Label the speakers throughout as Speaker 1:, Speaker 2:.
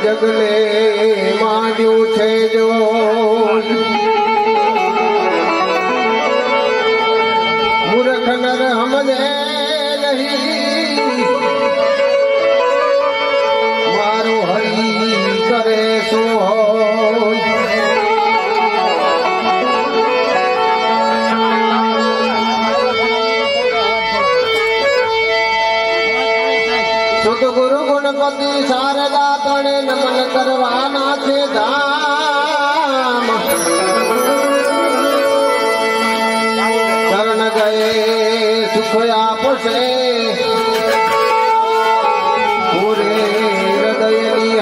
Speaker 1: જગલે માંડ્યું છે જો મૂર્ખ નર સમજે નહીં મારું હરી કરે શું હોય સદગુરુ ગુણપતિ શારદા તણે નમન કરવાના છે ધામ ચરણ ગયે સુખ આપશે પૂરે હૃદયની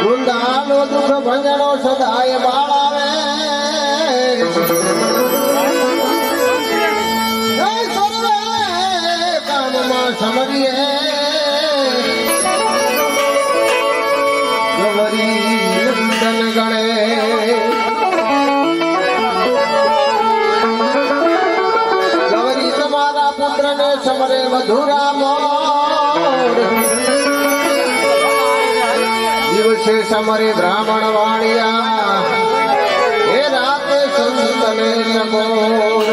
Speaker 1: વૃંદાનો દુઃખ ભંજનો સદાય બાળાવે સર્વે કામમાં સમરીએ ગવરી નંદન ગણે ગવરી તમારા પુત્રને સમરે મધુરા મોર દિવસે સમરે બ્રાહ્મણ વાણિયા એ રાતે સંતને નમોર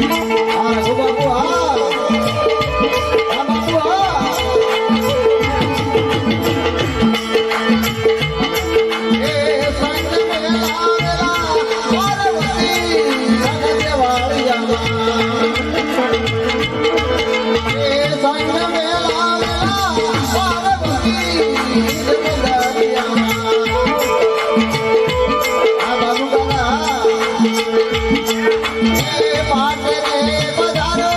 Speaker 1: આ રઘુ બાપુ હા બાપુ હા એ સંત મેલાવેલા પાર્વતી સંત વાળિયામાં એ સંત મેલાવેલા પાર્વતી આ બાબુ કાકા એ પાટે બજારો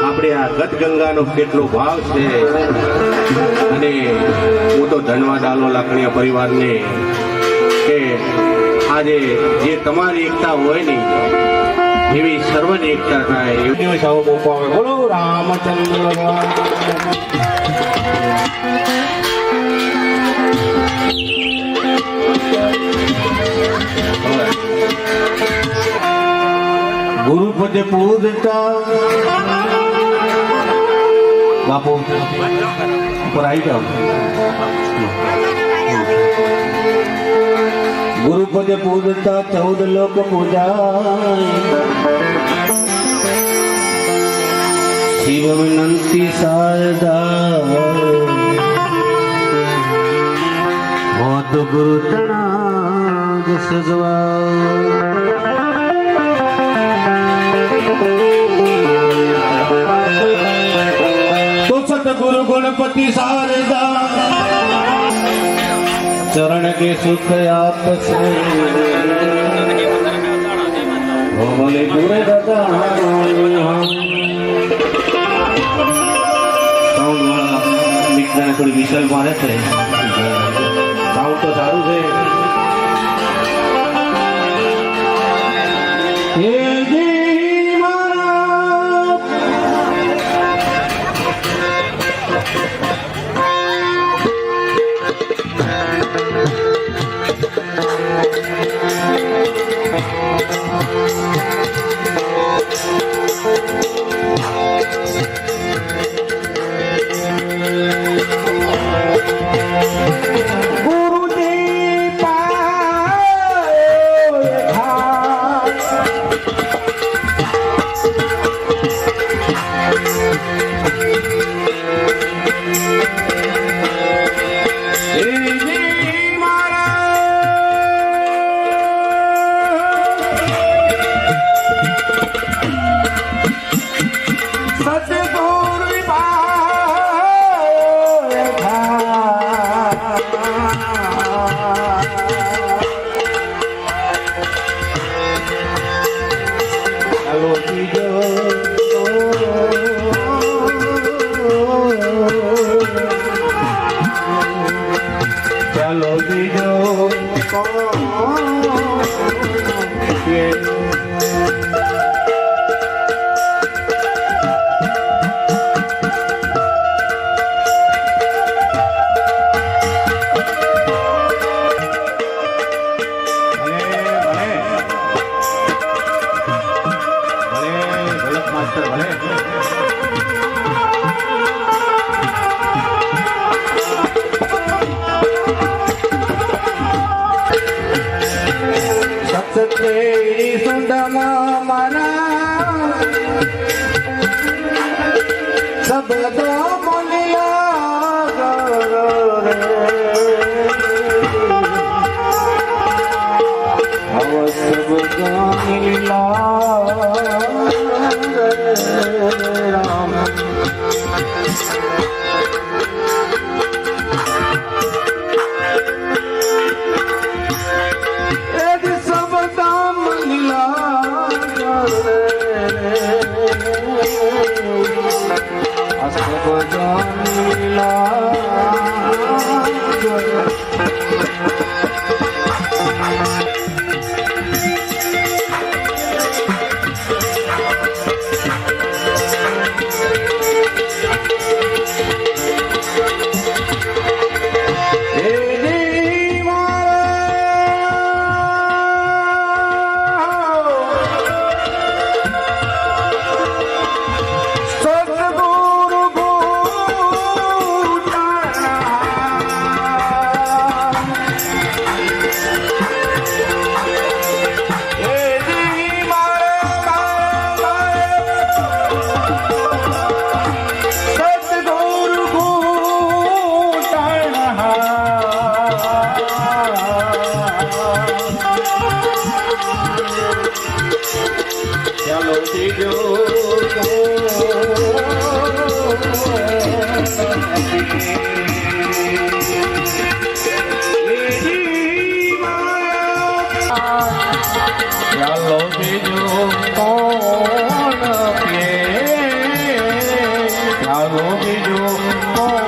Speaker 2: આપણે આ ગતગંગાનો કેટલો ભાવ છે અને હું તો ધન્યવાદ આલો લાખણીયા પરિવારને કે આજે જે તમારી એકતા હોય ને એવી સર્વની એકતા થાય એવી દિવસ આવો મોકો આવે. બોલો રામચંદ્ર ભગવાન. ગુરુપદ પૂજતા બાપુ ઉપર આવી જાઓ. ગુરુપદ પૂજતા 14 લોક પૂજાય. શિવ વિનંતી શારદા હોત ગુરુ તણાગ સજવા. गुरु गणपति शारदा चरण के सुख आप से बोले पूरे दादा साउंड वाला मित्र थोड़ी विशल मारे थे. साउंड तो सारू है. गुरुदेव
Speaker 3: શબ્દો બોલ્યા રે હવે શબ્દો મિલા રામ ચાલો બીજું કોણ પીએ ચાલો બીજું કોણ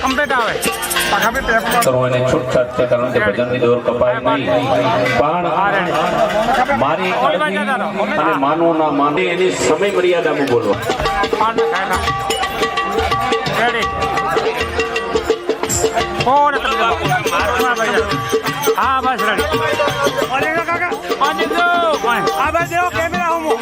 Speaker 4: કમ્પ્લીટ આવે
Speaker 3: કરો એને છૂટછાટ છે કારણ કે ભજનની દોર કપાય નહીં પણ મારી અરજી અને માનો ના માને એની સમય મર્યાદામાં બોલો
Speaker 4: રેડી ફોન હા બસ રેડી કાકા આ બાજુ કેમેરા હું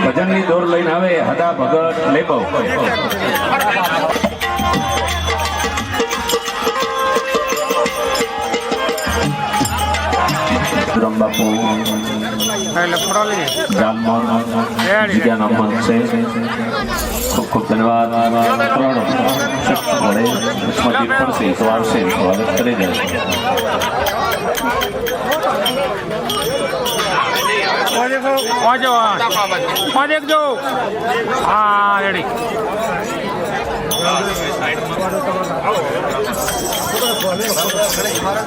Speaker 3: ભજનની દોર લઈને આવે હદા ભગત લેબો બાપુ જગ્યાના મન છે ખૂબ ખૂબ ધન્યવાદ પડશે વારસે સ્વાગત કરી દે
Speaker 4: દેખજો હા રેડી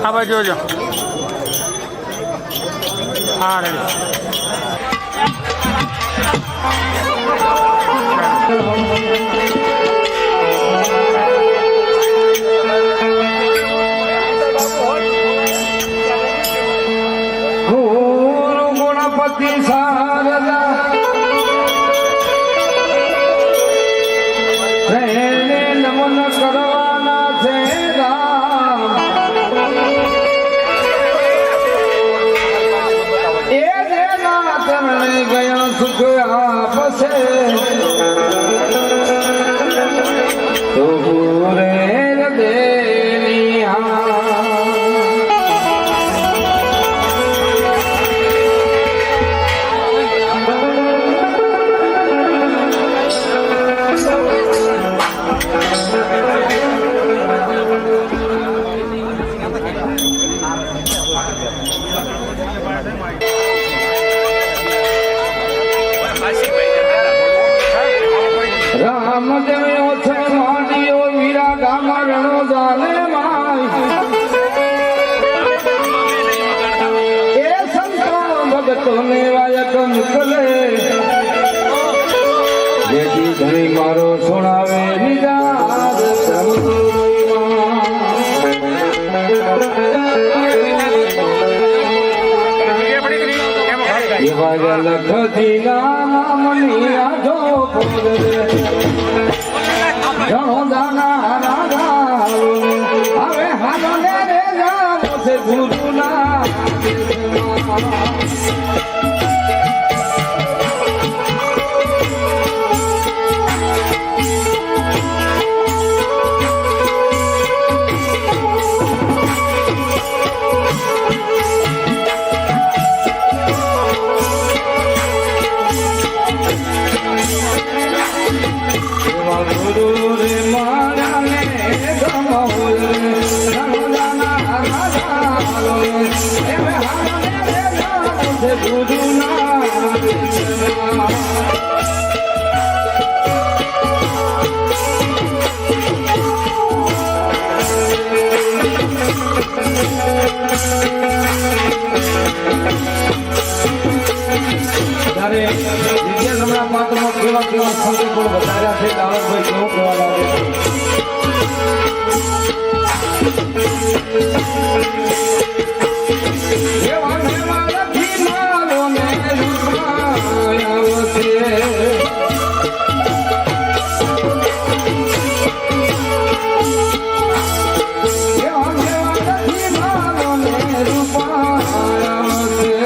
Speaker 4: આ બાજુ જોજો હા રેડી
Speaker 1: નમન કરવાના છે એ દેના તમને ગયા સુખ આપશે તો રે દેની રામદેવ ઓછે માંડીઓ વીરા ગામા રણો જાને માય એ સંતો ભગતો ને વાયક મુકલે જેથી ધણી મારો સુણાવે નિદાર એવા લખતી નામની આજો ઘણો દાના રાધા હવે હાલો ને રે જાવ છે ગુરુના ગુરુ રે મારા ને ગમો રે રાધા રાધા હવે હાલો ને રે જાવ છે ગુરુના ત્યારે વિદ્યા સમરા પાત્રમાં કેવા કેવા સંતો પણ વધાર્યા છે દાવતભાઈ કેવું કહેવા લાગે છે એવા મેવા નથી મારો ને રૂપાયો છે. એવા મેવા નથી મારો ને રૂપાયો છે.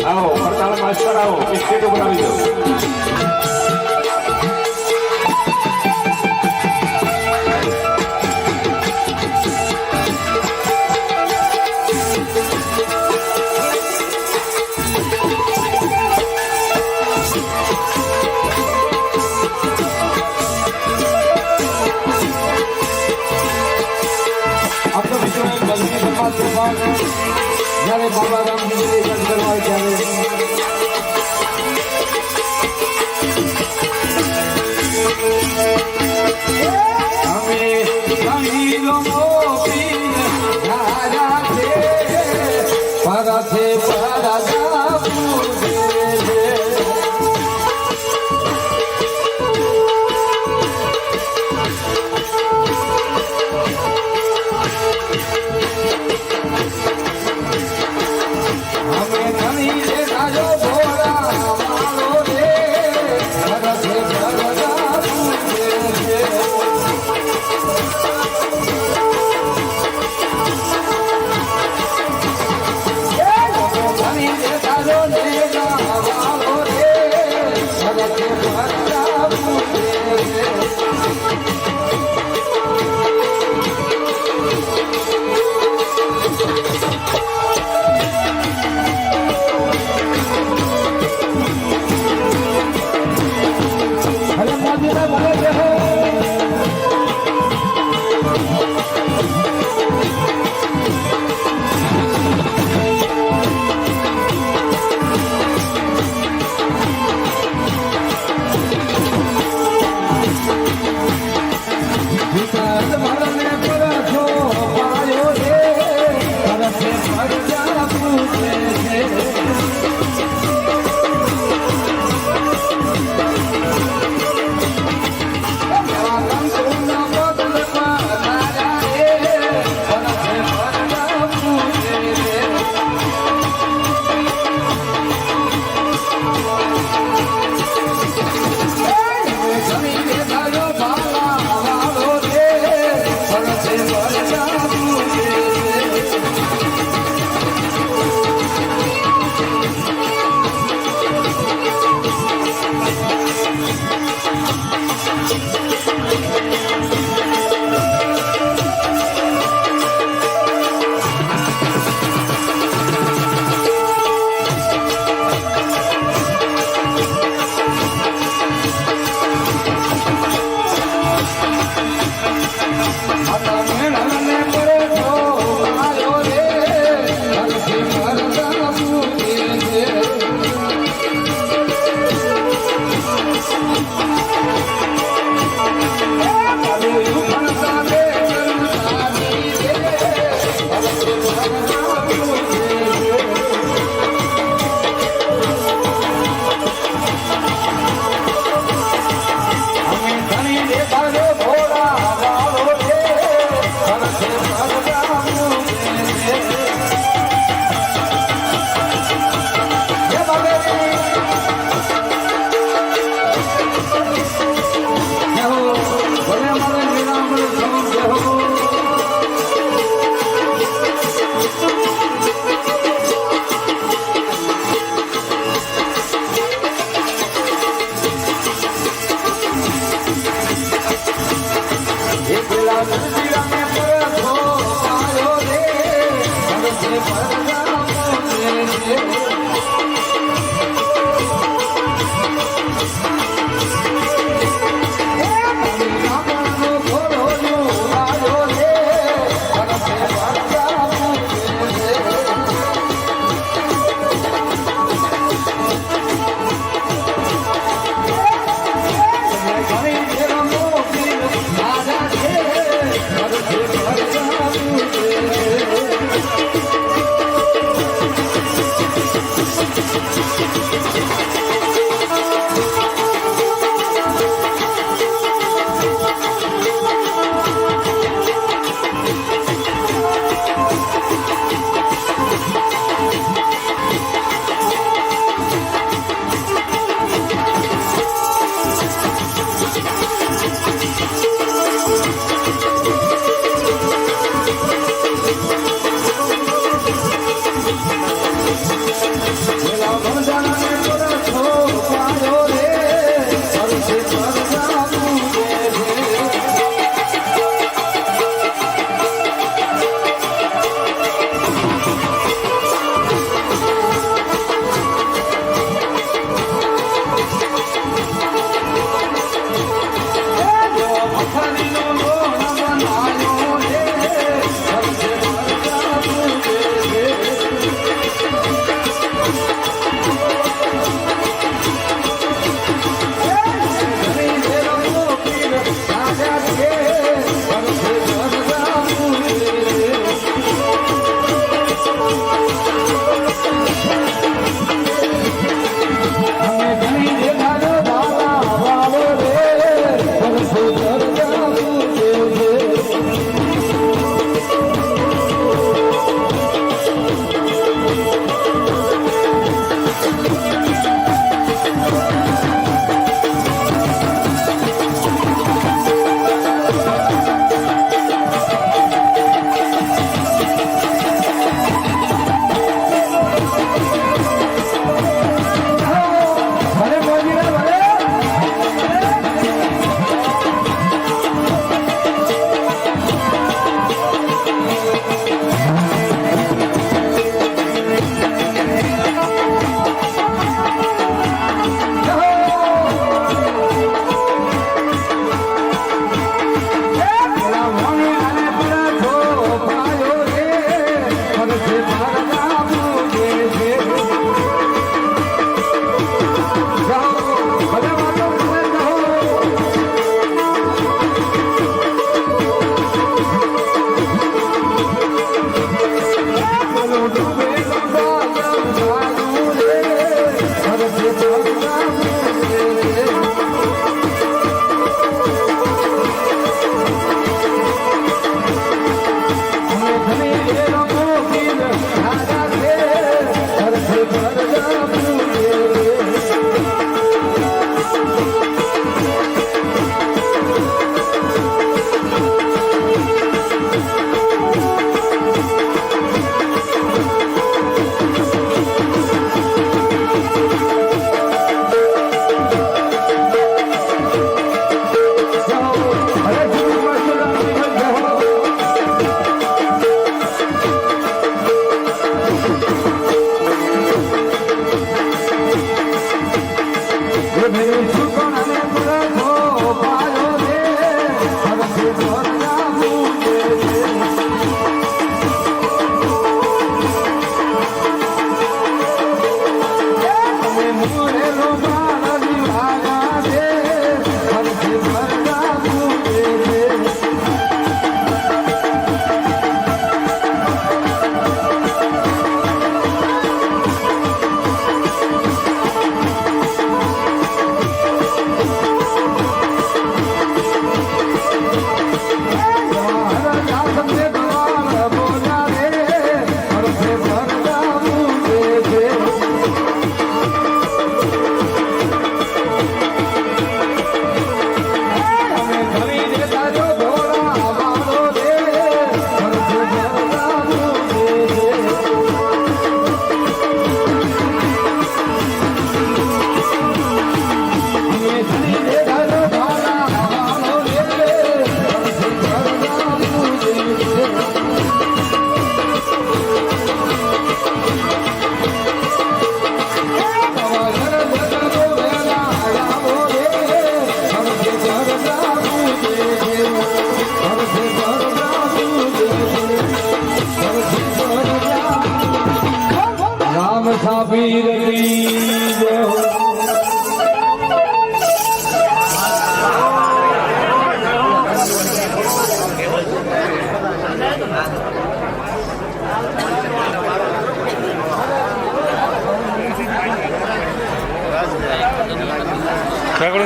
Speaker 3: આવો હડતાલ માસ્ટર આવો બિસ્કીટો બનાવી દો.
Speaker 1: જ્યારે બાબા રામજી કરવા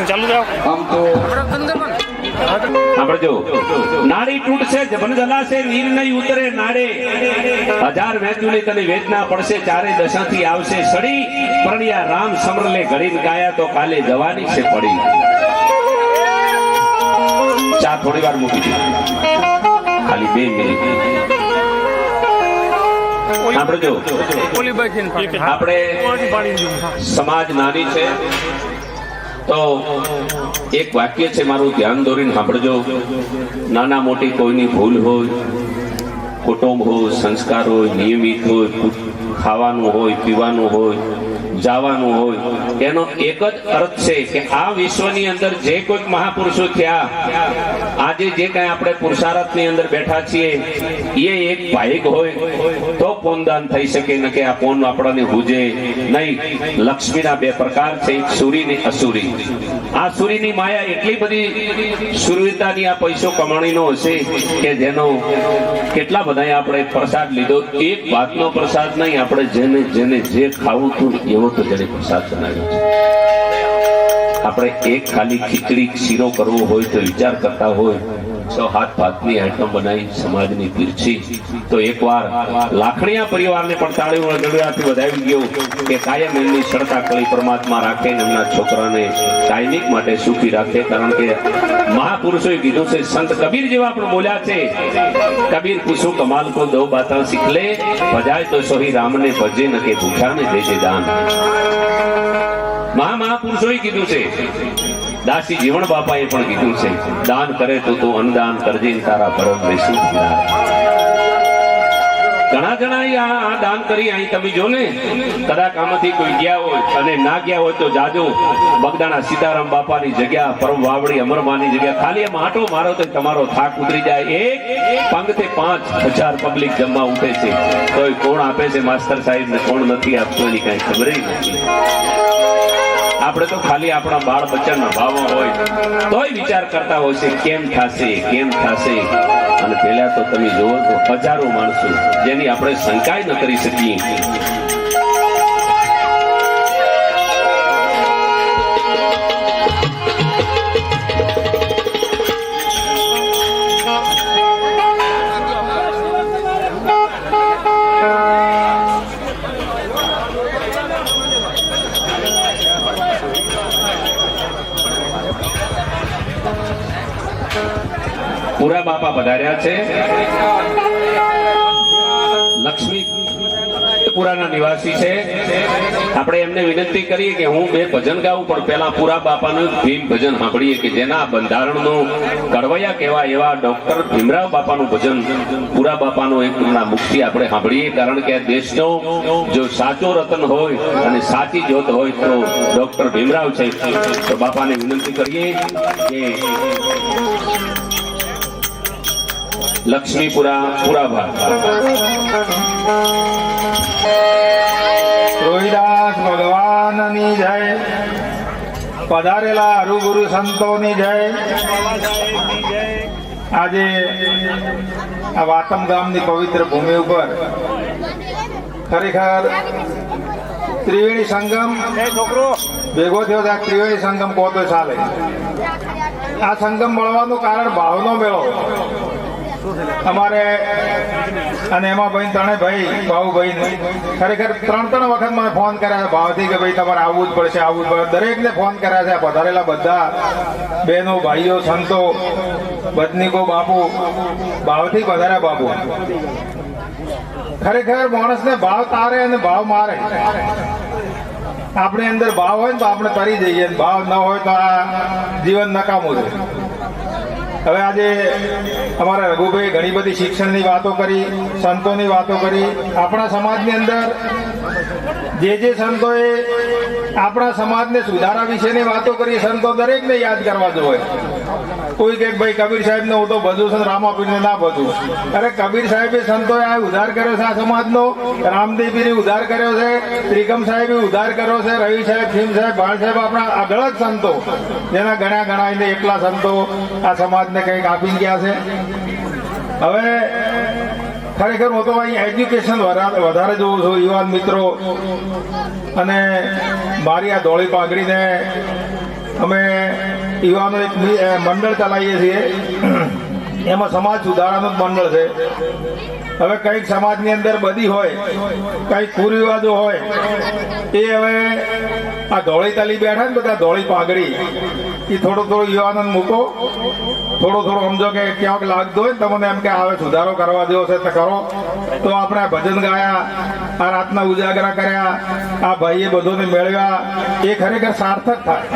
Speaker 4: ચાલુ જાઓ
Speaker 1: આમ તો
Speaker 3: આપણે જો નાડી તૂટશે જબન જલાશે નીર નહીં ઉતરે નાડે 1000 વેચુની તને વેચના પડશે ચારે દશાથી આવશે સડી પરણિયા રામ સમરલે ઘડીને કાયા તો કાલે જવાની છે પડી ચા થોડી વાર મૂકી દે ખાલી 2 મિનિટ આપણે જો આપણે સમાજ નાની છે તો એક વાક્ય છે મારું ધ્યાન દોરીને સાંભળજો નાના મોટી કોઈની ભૂલ હોય કુટુંબ હોય સંસ્કાર હોય નિયમિત હોય ખાવાનું હોય પીવાનું હોય જવાનું હોય એનો એક જ અર્થ છે કે આ વિશ્વની અંદર જે કોઈક મહાપુરુષો થયા આજે જે કઈ આપણે પુરુષાર્થની અંદર બેઠા છીએ એ એક ભાઈક હોય તો પોનદાન થઈ શકે ન કે આ પોન આપણને હુજે નહીં લક્ષ્મીના 2 પ્રકાર છે એક સુરી ને અસુરી આ સુરીની માયા એટલી બધી સુરવીરતાની આ પૈસો કમાણીનો હશે કે જેનો કેટલા બધા બધાએ આપણે પ્રસાદ લીધો. એક વાતનો પ્રસાદ નહીં, આપણે જેને જેને જે ખાવું હતું એવો તો જેને પ્રસાદ બનાવ્યો છે. આપણે એક ખાલી ખીચડી શીરો કરવો હોય તો વિચાર કરતા હોય 6-7 ભાતની આઈટમ બનાવી સમાજની પીરછી. તો એકવાર લાખણીયા પરિવારને પણ તાળીઓ ગળગડાથી વધાવી ગયો કે કાયમ એમની સડતા કળી પરમાત્મા રાખે ને એમના છોકરાને કાયમિક માટે સુખી રાખે. કારણ કે મહાપુરુષોએ કીધું છે, સંત કબીર જેવા પણ બોલ્યા છે, કબીર પૂછો કમાલ કો દો બાતા શીખ લે, ભજાય તો સોહી રામને ભજે ન કે ભૂખ્યાને દેજે દાન. મહાપુરુષોએ કીધું છે, દાસી જીવણ બાપાએ પણ કીધું છે, દાન કરે તો તું અન્નદાન કરજે તારા ભરણ રહેશું. ઘણા જણા આ દાન કરી અહીં તમે જો ને, કદાચ આમાંથી કોઈ ગયા હોય અને ના ગયા હોય તો જાજો બગદાણા સીતારામ બાપાની જગ્યા, પરમ વાવડી અમરમાની જગ્યા, ખાલી એમ આંટો મારો તો તમારો થાક ઉતરી જાય. એક પંક્તિ 5000 પબ્લિક જમવા ઉઠે છે, તો કોણ આપે છે માસ્તર સાહેબ ને કોણ નથી આપતું એની કઈ ખબર નથી. આપણે તો ખાલી આપણા બાળ બચ્ચાના ભાવો હોય તોય વિચાર કરતા હોય છે કેમ થશે કેમ થશે. અને પેલા તો તમે જોવો તો હજારો માણસો જેની આપણે શંકાય ન કરી શકીએ. પુરા બાપા પધાર્યા છે. લક્ષ્મીપુરાના નિવાસી છે. આપણે એમને વિનંતી કરીએ કે હું 2 ભજન ગાઉં, પણ પેલા પુરા બાપાનું ભીમ ભજન સાંભળીએ કે જેના બંધારણનું કડવૈયા કહેવાય એવા ડોક્ટર ભીમરાવ બાપાનું ભજન, પુરા બાપાનું એક મુક્તિ આપણે સાંભળીએ. કારણ કે દેશનો જો સાચો રતન હોય અને સાચી જ્યોત હોય તો ડોક્ટર ભીમરાવ છે. તો બાપાને વિનંતી કરીએ કે લક્ષ્મીપુરા પુરાભાર.
Speaker 1: રોહિદાસ ભગવાનની જય, પધારેલા હરુગુરુ સંતોની જય. આજે આ વાતમ ગામની પવિત્ર ભૂમિ ઉપર ખરેખર ત્રિવેણી સંગમ ભેગો થયો છે. આ ત્રિવેણી સંગમ કહો તો ચાલે. આ સંગમ મળવાનું કારણ ભાવનો મેળો અમારે અને એમાં ભાઈ ત્રણેય ભાઈ ભાઉભાઈ ખરેખર 3 વખત મને ફોન કર્યા છે ભાવથી કે ભાઈ તમારે આવવું જ પડશે આવવું જ પડશે. દરેકને ફોન કર્યા છે. પધારેલા બધા બહેનો ભાઈઓ સંતો બદનીકો બાપુ ભાવથી પધાર્યા. બાપુ ખરેખર માણસને ભાવ તારે અને ભાવ મારે. આપણી અંદર ભાવ હોય ને તો આપણે તરી જઈએ, ભાવ ન હોય તો આ જીવન નકામું છે. હવે આજે અમારા રઘુભાઈ ઘણી બધી શિક્ષણની વાતો કરી, સંતોની વાતો કરી. આપણા સમાજની અંદર જે સંતોએ આપણા સમાજને સુધારા વિશેની વાતો કરી, સંતો દરેકને યાદ કરવા જોઈએ. કોઈ કે ભાઈ કબીર સાહેબને હું તો બધું છું, રામાપીરને ના બધું. અરે કબીર સાહેબે સંતોએ આ ઉદ્ધાર કર્યો છે આ સમાજનો, રામદેવપીરે ઉદ્ધાર કર્યો છે, ત્રિકમ સાહેબે ઉદ્ધાર કર્યો છે, રવિ સાહેબ, ભીમ સાહેબ, ભાણ સાહેબ, આપણા આગળ જ સંતો જેના ગણાઈને એકલા સંતો આ સમાજને કંઈક આપી ગયા છે. હવે ખરેખર હું તો અહીં એજ્યુકેશન વધારે જોઉં છું. યુવાન મિત્રો અને મારી આ ધોળી પાઘડીને અમે યુવાનો એક મંડળ ચલાવીએ છીએ. એમાં સમાજ સુધારાનું જ મંડળ છે. હવે કંઈક સમાજની અંદર બધી હોય, કંઈક કુરિવાજો હોય, એ હવે આ ધોળી તલી બેઠા ને બધા ધોળી પાઘડી એ થોડું યુવાનોને મૂકો, થોડું સમજો કે ક્યાંક લાગતું હોય ને તમને એમ કે આવે સુધારો કરવા જેવો છે તો કરો. તો આપણે ભજન ગાયા, આ રાતના ઉજાગરા કર્યા, આ ભાઈએ બધોને મેળવ્યા, એ ખરેખર સાર્થક થાય.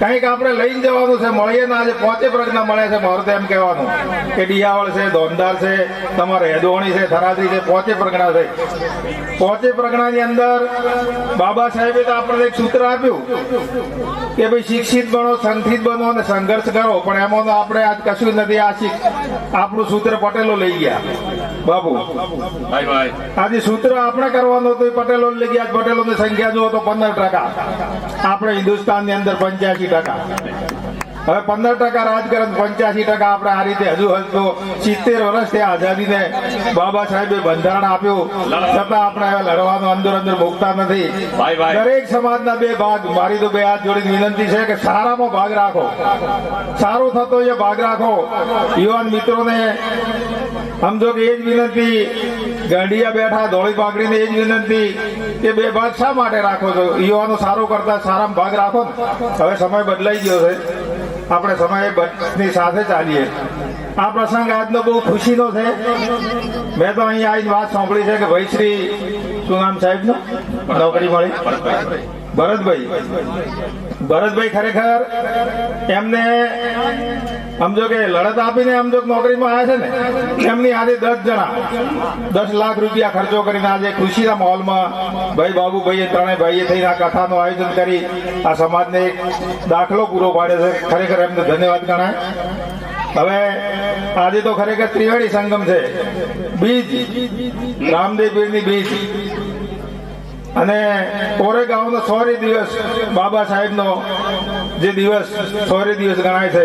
Speaker 1: કંઈક આપણે લઈને જવાનું છે. મળીએ ને આજે 5 પ્રજ્ઞા મળે છે. મારું તો એમ કહેવાનું કે ડિયાવળ છે, દોંધાર છે, તમારે હેદોણી છે, થરાદરી છે, 5 પ્રજ્ઞા છે. 5 પ્રજ્ઞાની અંદર બાબા સાહેબે તો આપણને એક સૂત્ર આપ્યું કે ભાઈ શિક્ષિત બનો, સંગઠિત બનો અને સંઘર્ષ કરો. પણ એમાં તો આપણે આજ કશું નથી. આ આપણું સૂત્ર પટેલો લઈ ગયા. બાબુ આજે સૂત્ર આપણે કરવાનું હતું, પટેલો લઈ ગયા. પટેલોની સંખ્યા જુઓ તો 15%. આપણે હિન્દુસ્તાનની અંદર 85%. હવે 15% રાજકારણ 85% આપણે આ રીતે હજુ તો 70 વર્ષ થયા આઝાદીને બાબા સાહેબે બંધારણ આપ્યું છતાં આપણે હવે લડવાનો અંદર મૂકતા નથી. દરેક સમાજના બે ભાગ, મારી તો બે હાથ જોડીને વિનંતી છે કે સારામાં ભાગ રાખો, સારું થતો એ ભાગ રાખો. યુવાન મિત્રોને સમજો કે એ જ વિનંતી, ગાંડિયા બેઠા ધોળી પાઘડીને એ જ વિનંતી કે બે ભાગ શા માટે રાખો છો? યુવાનો સારું કરતા સારામાં ભાગ રાખો ને. હવે સમય બદલાઈ ગયો છે, આપણે સમયની સાથે ચાલીએ. આ પ્રસંગ આજનો બહુ ખુશીનો છે. મેં તો અહીં આવીને વાત સાંભળી છે કે ભાઈ શ્રી શું નામ સાહેબનું નોકરી મળી? ભરતભાઈ ખરેખર એમને સમજો કે લડત આપીને સમજો નોકરીમાં આવ્યા છે ને, એમની આજે 10 જણા 10 લાખ રૂપિયા ખર્ચો કરીને આજે ખુશીના માહોલમાં ભાઈ બાબુભાઈએ ત્રણેય ભાઈએ થઈને આ કથાનું આયોજન કરી આ સમાજને એક દાખલો પૂરો પાડ્યો છે. ખરેખર એમને ધન્યવાદ ગણાય. હવે આજે તો ખરેખર ત્રિવેણી સંગમ છે. બીજ રામદેવ પીરની બીજ અને કોરેગાંવનો 100 દિવસ બાબા સાહેબનો જે દિવસ 100 દિવસ ગણાય છે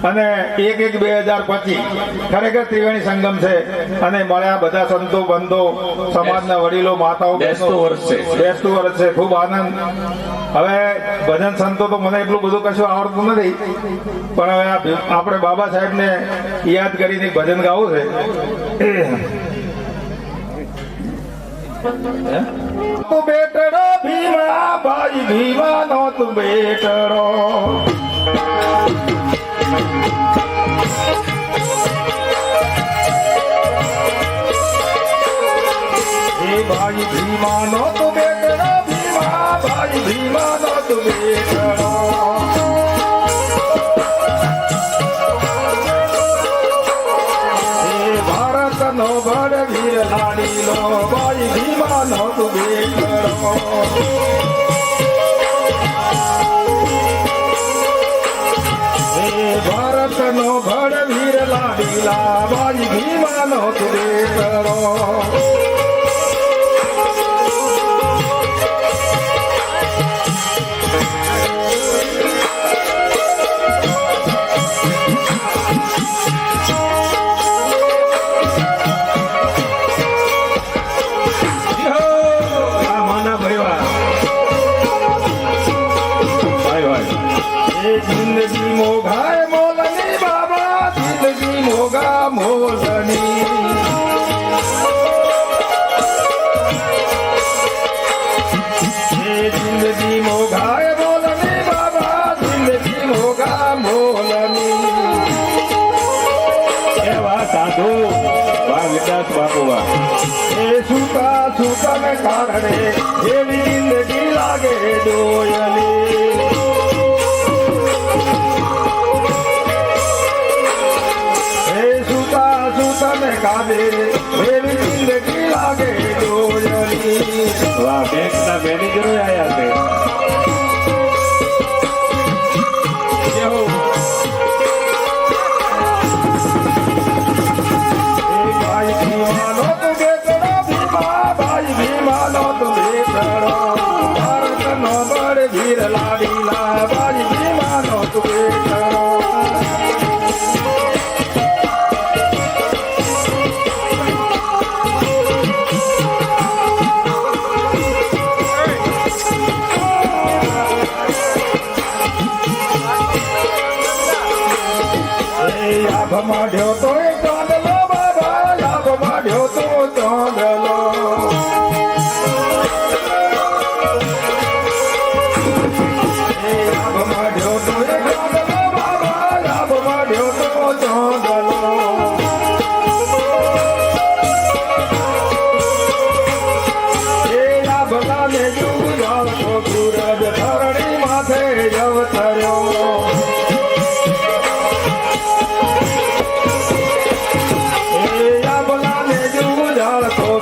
Speaker 1: અને 1/1/2025 ખરેખર ત્રિવેણી સંગમ છે. અને મળ્યા બધા સંતો બંધો, સમાજના વડીલો, માતાઓ,
Speaker 3: બેસતું વર્ષ
Speaker 1: છે. ખૂબ આનંદ. હવે ભજન સંતો તો મને એટલું બધું કશું આવડતું નથી, પણ હવે આપણે બાબા સાહેબને યાદ કરીને ભજન ગાવું છે. તું બેટડો ભીમા, ભાઈ ભીમા નો તું બેટડો. ભાઈ ભીમા નો તું બેટડો, ભીમા ભાઈ ભીમા નો તું બેટડો. ભારત નો બળવીર લાડીલો, ભાઈ ભીમા નો તું બેટડો. ભારત નો બળવીર લાડીલા, ભાઈ ભીમા નો તું બેટડો. જિંદગી મોઘાય મોલની બાબા, જિંદગી મોઘા મોલની. જિંદગી મોઘાય મોલની બાબા, જિંદગી મોઘા મોલની. એવા સાધુ વિકાસ બાપુ એ સુતા સુતા ને કારણે એવી જિંદગી લાગે ડોયલી. તને કાદે એવી જિંદગી લાગે ડોયલી. વાહ, બેંકના મેનેજરો આયા છે. ભાઈ ભીમાનો તું બેટડો, ભીમા ભાઈ ભીમાનો તું બેટડો. ભારતનો બળવીર લાડીલા, ભાઈ ભીમાનો તું બેટડો. લાભ માંડ્યો તો ચાંદલો બાબા, લાભ માંડ્યો તો ચાંદલો. લાભ માંડ્યો તો ચાંદલો બાબા, લાભ માંડ્યો તો ચાંદલો. એ લાભલા ને જુગાલ તો સૂરજ ધરણી માથે અવતર્યો.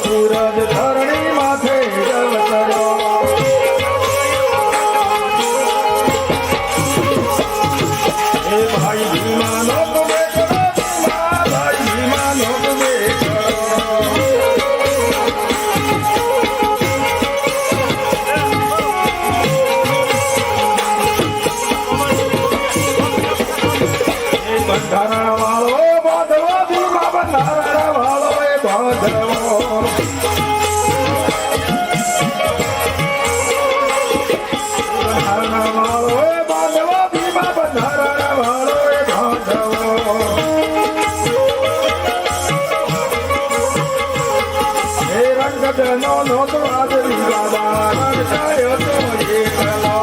Speaker 1: સૂરજ ધરણી માથે અવતર્યો. એ ભાઈ ભીમાનો તું બેટડો, ભીમા ભાઈ ભીમાનો તું બેટડો. જમાનો તો રાજવી બાબા રણછાયો તો એકલો.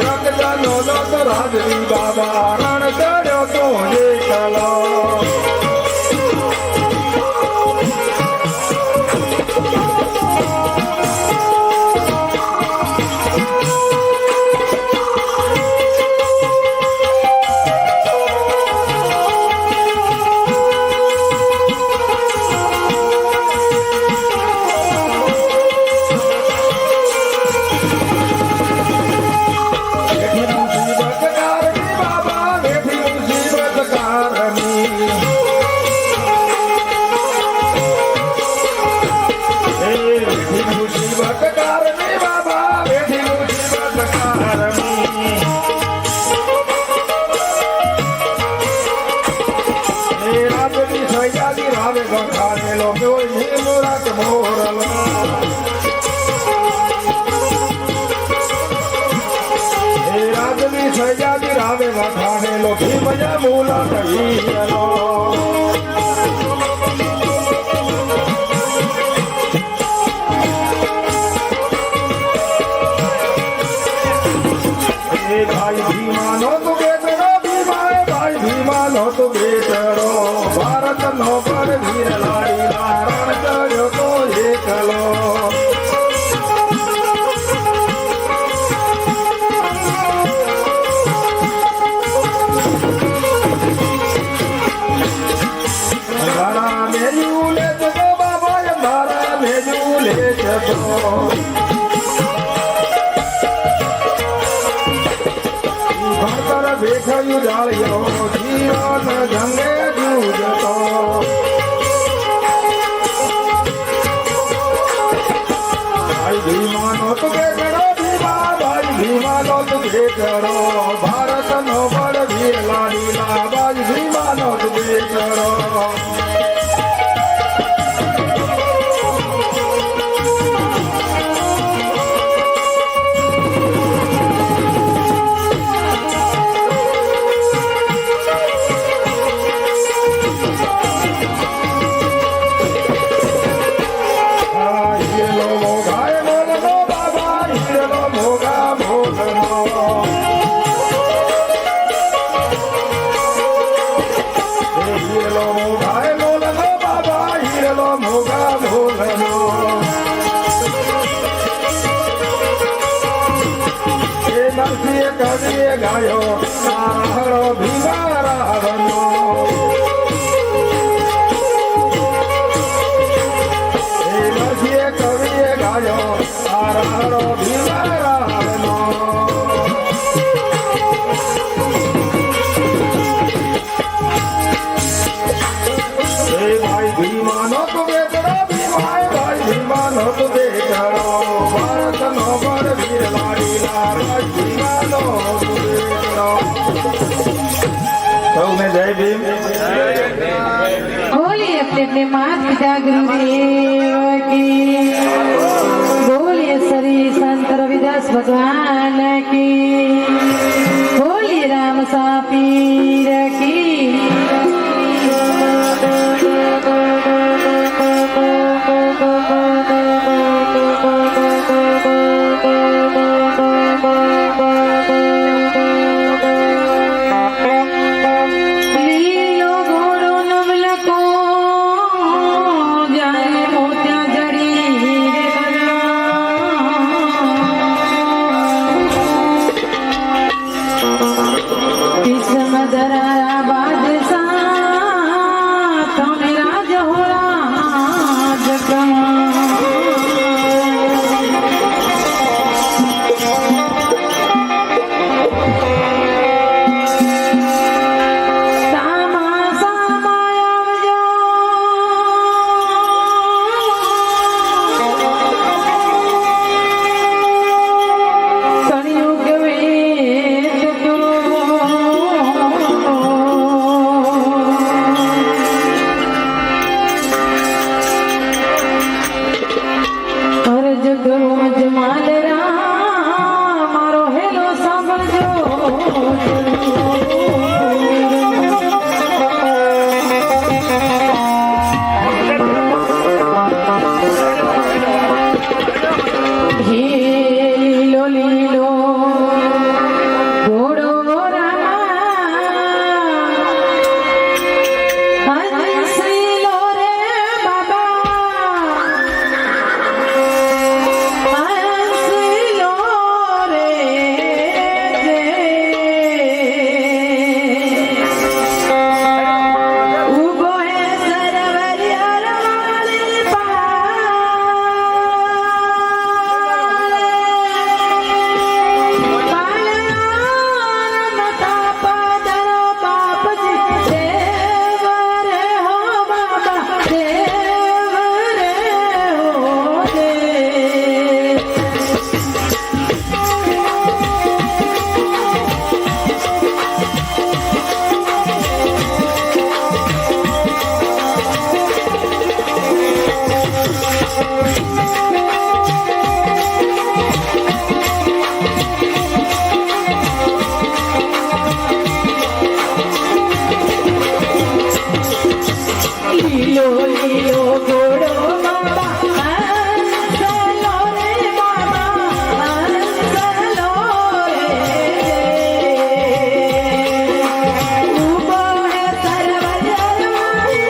Speaker 1: રંગજાનો તો રાજવી બાબા રણછાયો તો એકલો. સજાદી રાવે વખાણેલો ભીમયા મૂલા કહીલો. ભાઈ ભીમાનો તું બેટરો ભીમાએ ભાઈ ભીમાનો તું બેટરો ભારત નો પર વીર લાડી નારણ કર્યો તો એકલો. ભેખયું ડાળ્યો જીવન જંગે જૂજતો. ભાઈ ભીમાનો તું બેટરો ભીમા ભાઈ ભીમાનો તું બેટરો ભારત નો બળ વીર લાડીલા ભાઈ ભીમાનો તું બેટરો. કવિએ ગાયો સાહરો ભીમા રાવનો. કવિએ ગાયો સાહરો ભીમા રાવનો. ભાઈ ભીમાનો તું બેટરો ભીમાએ ભાઈ ભીમાનો તું બેટરો ભારત નો બળ વીર લાડીલા ભાઈ ભીમાનો તું બેટરો. સૌને જય ભીમ.
Speaker 5: बोलिए अपने अपने माता पिता गुरुदेव की, बोलिए श्री संत रविदास भगवान की, बोलिए राम सापीर की. Mother લીલો લીલો ઘોડો બાબા હંસલો રે બાબા હંસલો રે ઉભો હે સર્વજરવાળી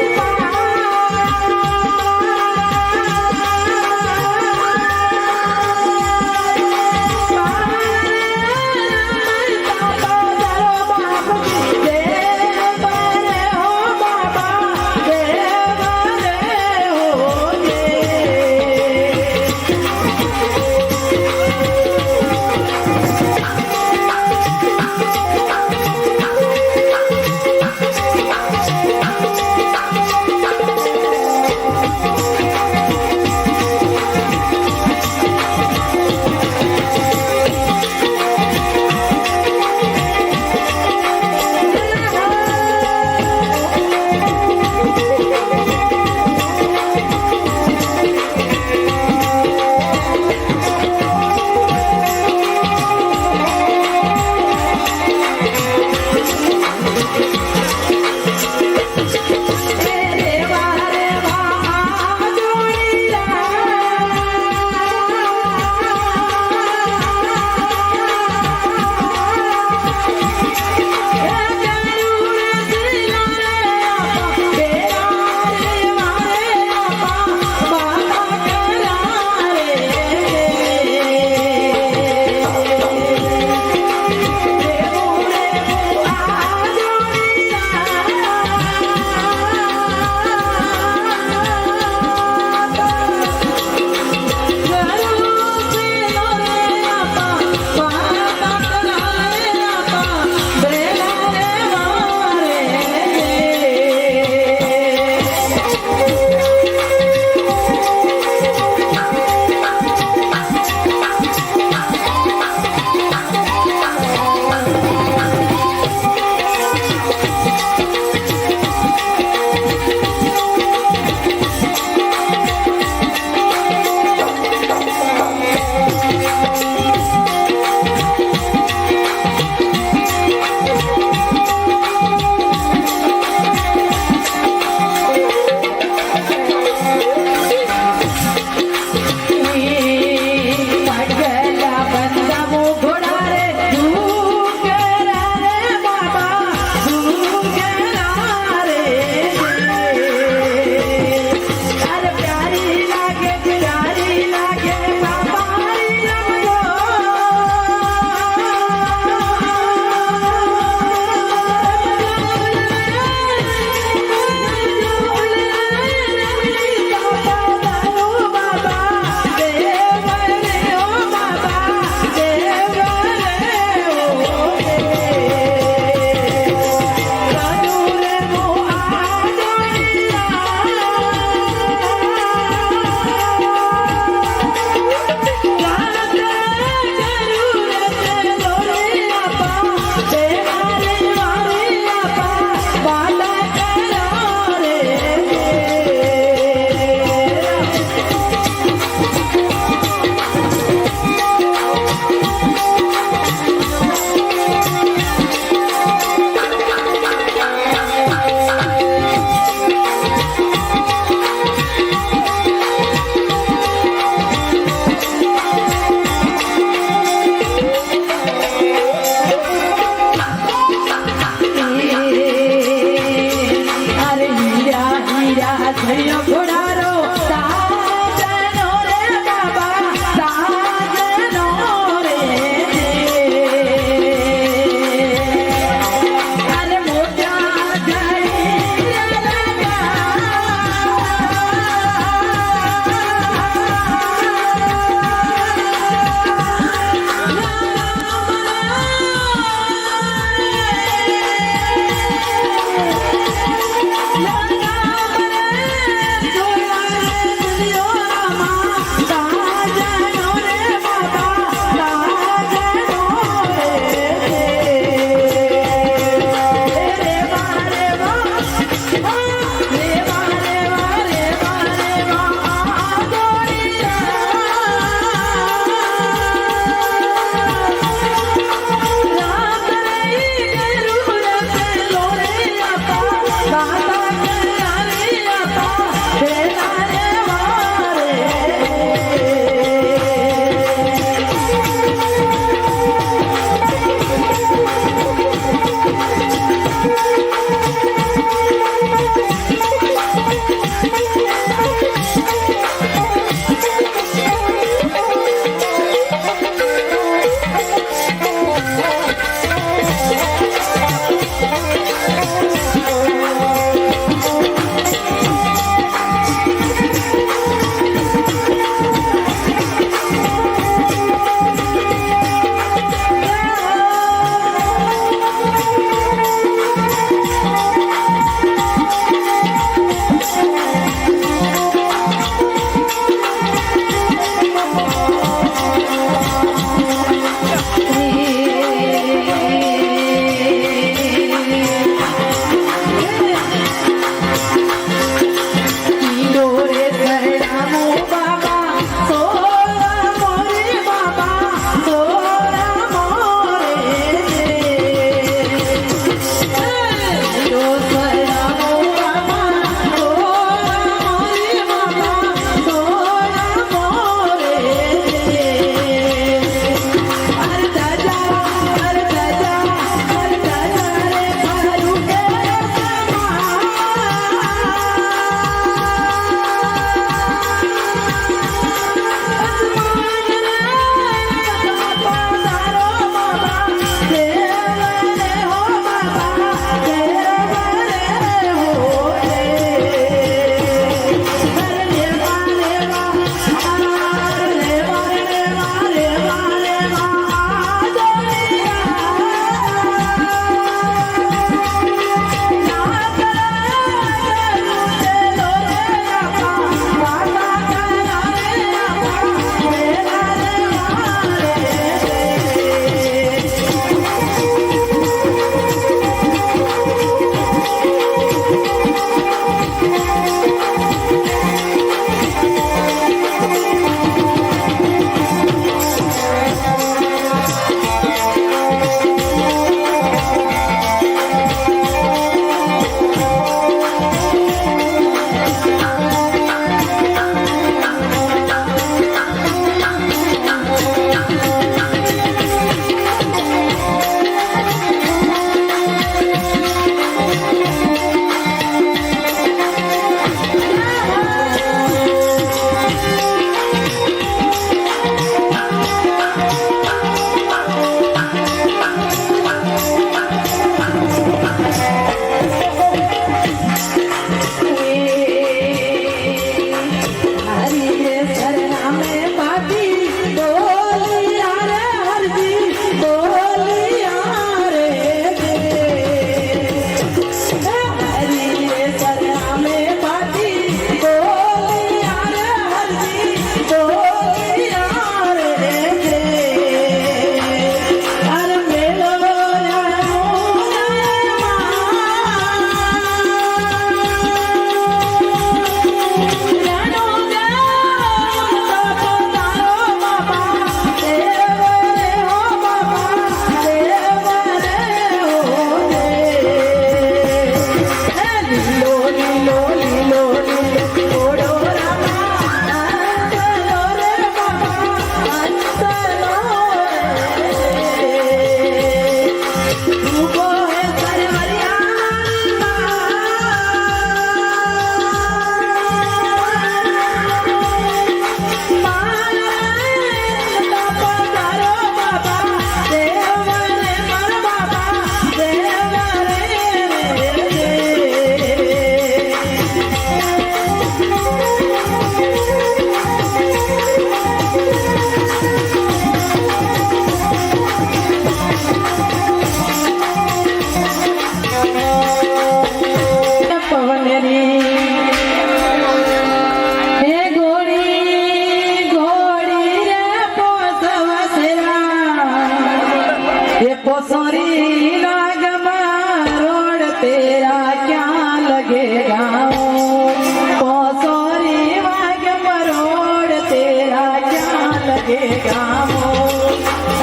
Speaker 5: गामो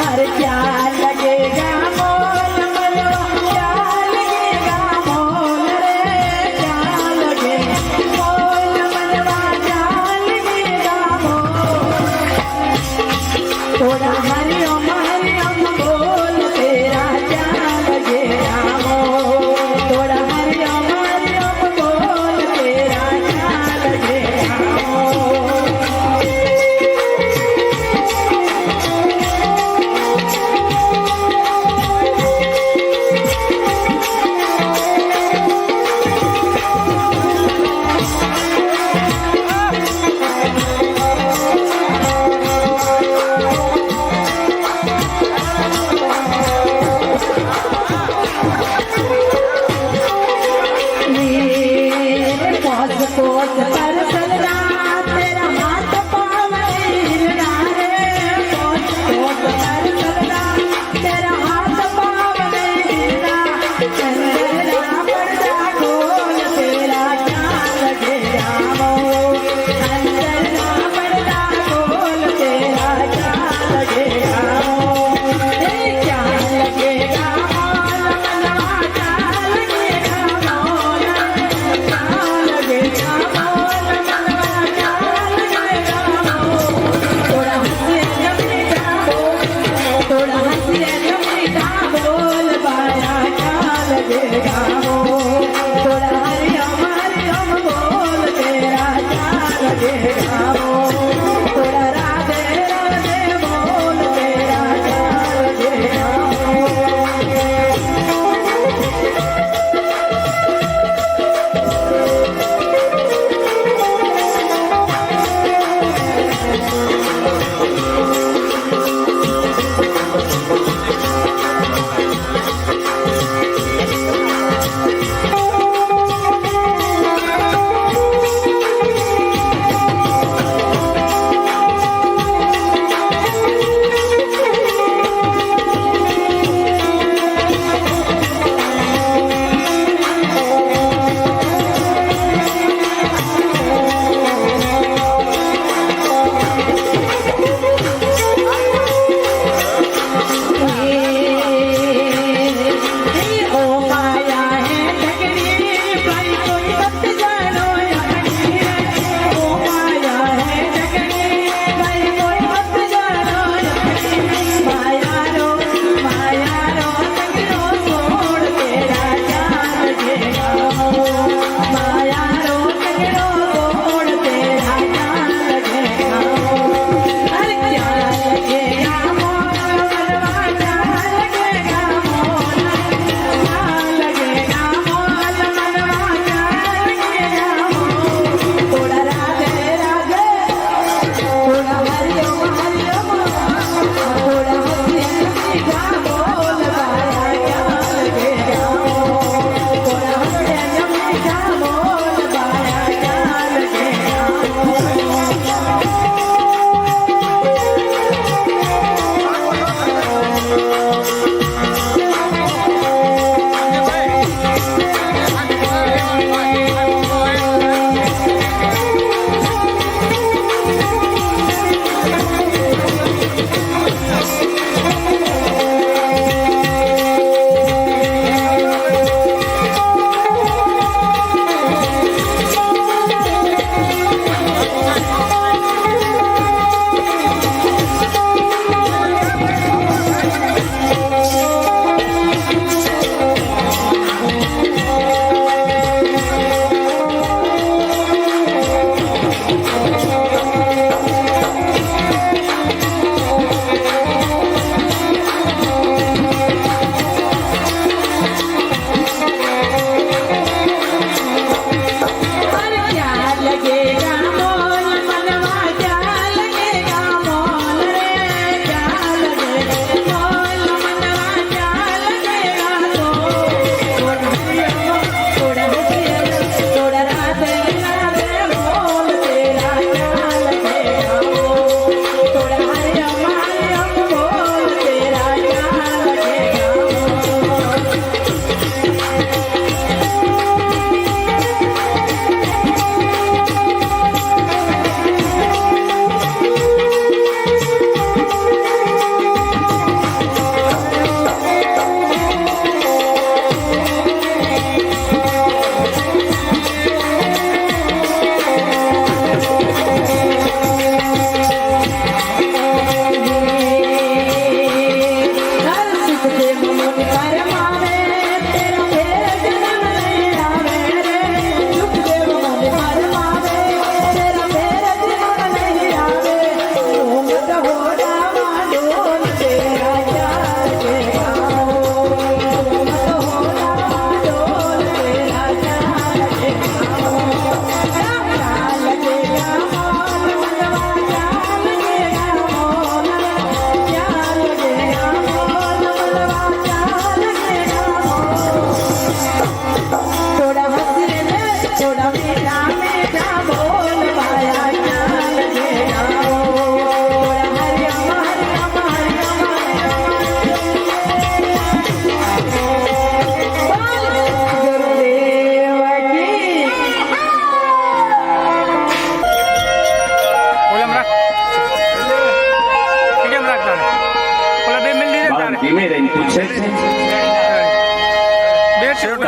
Speaker 5: अरे क्या लगेगा मोल मनवा क्या लगेगा मोल रे क्या लगे मोल मनवा क्या लगेगा मोल थोड़ा हरिओम बोल तेरा क्या लगेगा मोल थोड़ा हरिओम बोल तेरा क्या लगेगा मोल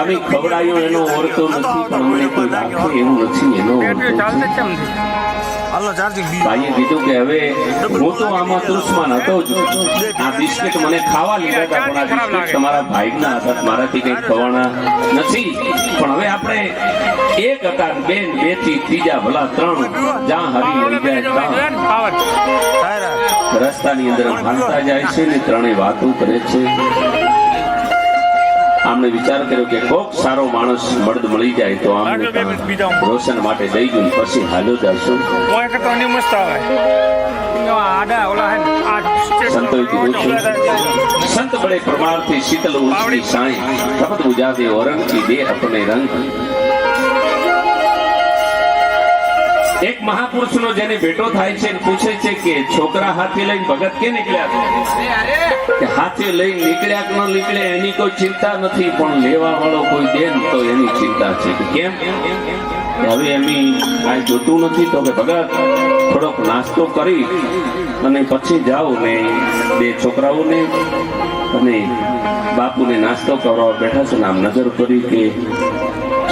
Speaker 3: અમે ખવડાયું એનો ઓરતો નથી, પણ અમને કોઈ રાખે એવું નથી એનો ઓરતો છે. ભાઈએ કીધું કે હવે હું તો આમાં દુશ્મન હતો જ. આ બિસ્કિટ મને ખાવા લીધા હતા, પણ આ બિસ્કિટ તમારા ભાઈના હતા, મારાથી કંઈ ખવાના નથી. પણ હવે આપણે એક હતા, બેન, બે થી ત્રીજા, ભલા ત્રણ, જ્યાં હરી લઈ જાય ત્યાં રસ્તાની અંદર ભાંગતા જાય છે ને ત્રણેય વાતો કરે છે. આમને વિચાર કર્યો કે કોક સારો માણસ મળદ મળી જાય તો આમને રોશન માટે દઈ ગયું, પછી હાલ્યો જશું. સંતોએ કીધું છે, સંત બડે પ્રમાણથી શીતલ ઉઠી સાઈ, તપત બુજાદે ઓરંગ કી દે અપને રંગ. એક મહાપુરુષનો જેને ભેટો થાય છે પૂછે છે કે છોકરા હાથી લઈને ભગત કે નીકળ્યા? કે હાથી લઈને નીકળ્યા કે ન નીકળ્યા એની કોઈ ચિંતા નથી, પણ લેવા વાળો કોઈ દે ને તો એની ચિંતા છે. કેમ? હવે એમી કાંઈ જોતું નથી તો કે ભગત થોડોક નાસ્તો કરી અને પછી જાઓ ને બે છોકરાઓને અને બાપુને નાસ્તો કરવા બેઠા છે ને આમ નજર કરી કે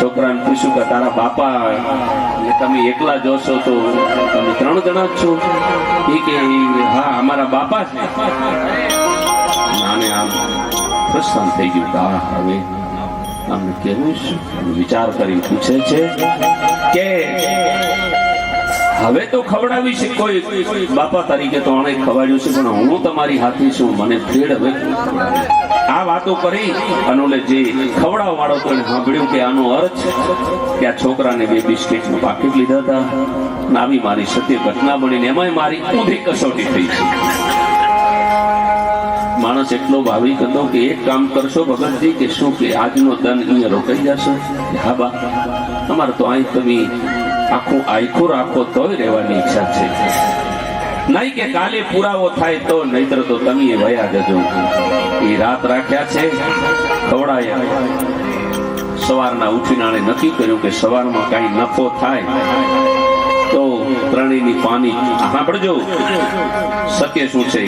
Speaker 3: છોકરાને પૂછ્યું કે તારા બાપા તમે એકલા જોશો તો તમે 3 જણા જ છો? એ કે હા અમારા બાપા છે. નાને આમ પ્રસન્ન થઈ ગયું કે હા હવે અમને કેવું શું? વિચાર કરી પૂછે છે કે હવે તો ખવડાવી છે કોઈ બાપા તરીકે તો આને ખવડાવ્યું છે, પણ હું તમારી હાથી છું, મને ફેડ હવે. આ વાતો કરી અને જે ખવડાવ વાળો તો સાંભળ્યું કે આનો અર્થ કે આ છોકરાને 2 બિસ્કિટનું પાકીટ લીધા હતા. આવી મારી સત્ય ઘટના બનીને એમાંય મારી ઊંધી કસોટી થઈ છે. માણસ એટલો ભાવિક હતો કે એક કામ કરશો ભગતજી કે શું કે આજનો દન અહીંયા રોકાઈ જશો? હા બા, અમારે તો અહીં તમે આખું આખું રાખો તોય રહેવાની ઈચ્છા છે, નહીં કે કાલે પુરાવો થાય તો, નહીતર તો તમે વયા જજો. એ રાત રાખ્યા છે, ખવડાયા. સવારના ઉઠીને આણે નક્કી કર્યું કે સવારમાં કાંઈ નફો થાય તો ત્રણેયની પાની સાંભળજો સત્ય શું છે.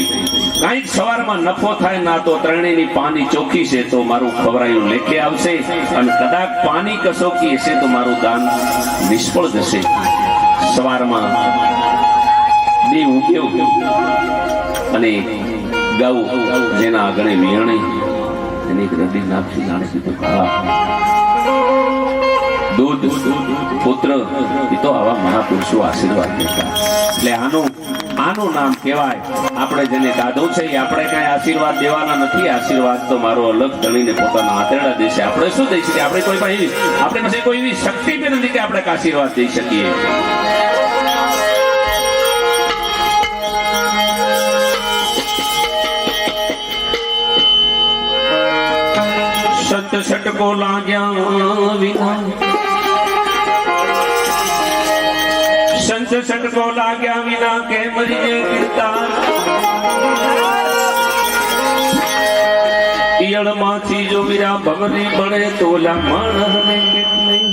Speaker 3: કાંઈક સવારમાં નફો થાય ના તો ત્રણેયની પાની ચોખ્ખી છે તો મારું ખવરાયું લેખે આવશે, અને કદાચ પાની કસોકી હશે તો મારું દાન નિષ્ફળ જશે. સવારમાં બે ઉગ્યો અને ગૌ જેના આગળ વિહણે એની રડી નાખી જાણે કીધું હા દૂધ પુત્ર, એ તો આવા મહાપુરુષો આશીર્વાદ દેતા. એટલે આનું નામ કહેવાય. આપણે જેને દાદો છે એ આપણે કઈ આશીર્વાદ દેવાના નથી. આશીર્વાદ તો મારો અલગ ધણીને પોતાના આંતરડા દેશે. આપણે શું દઈ શકીએ? આપણે કોઈ પાસે આપણે પાસે કોઈ એવી શક્તિ પણ નથી કે આપણે આશીર્વાદ દઈ શકીએ. સંત સટકો લાગ્યા વિના, સંત સટકો લાગ્યા વિના કે મરી જે કીર્તાન. ઈયળ માંથી જો મીરા ભમરી બળે તો લા માણસને કેટલી.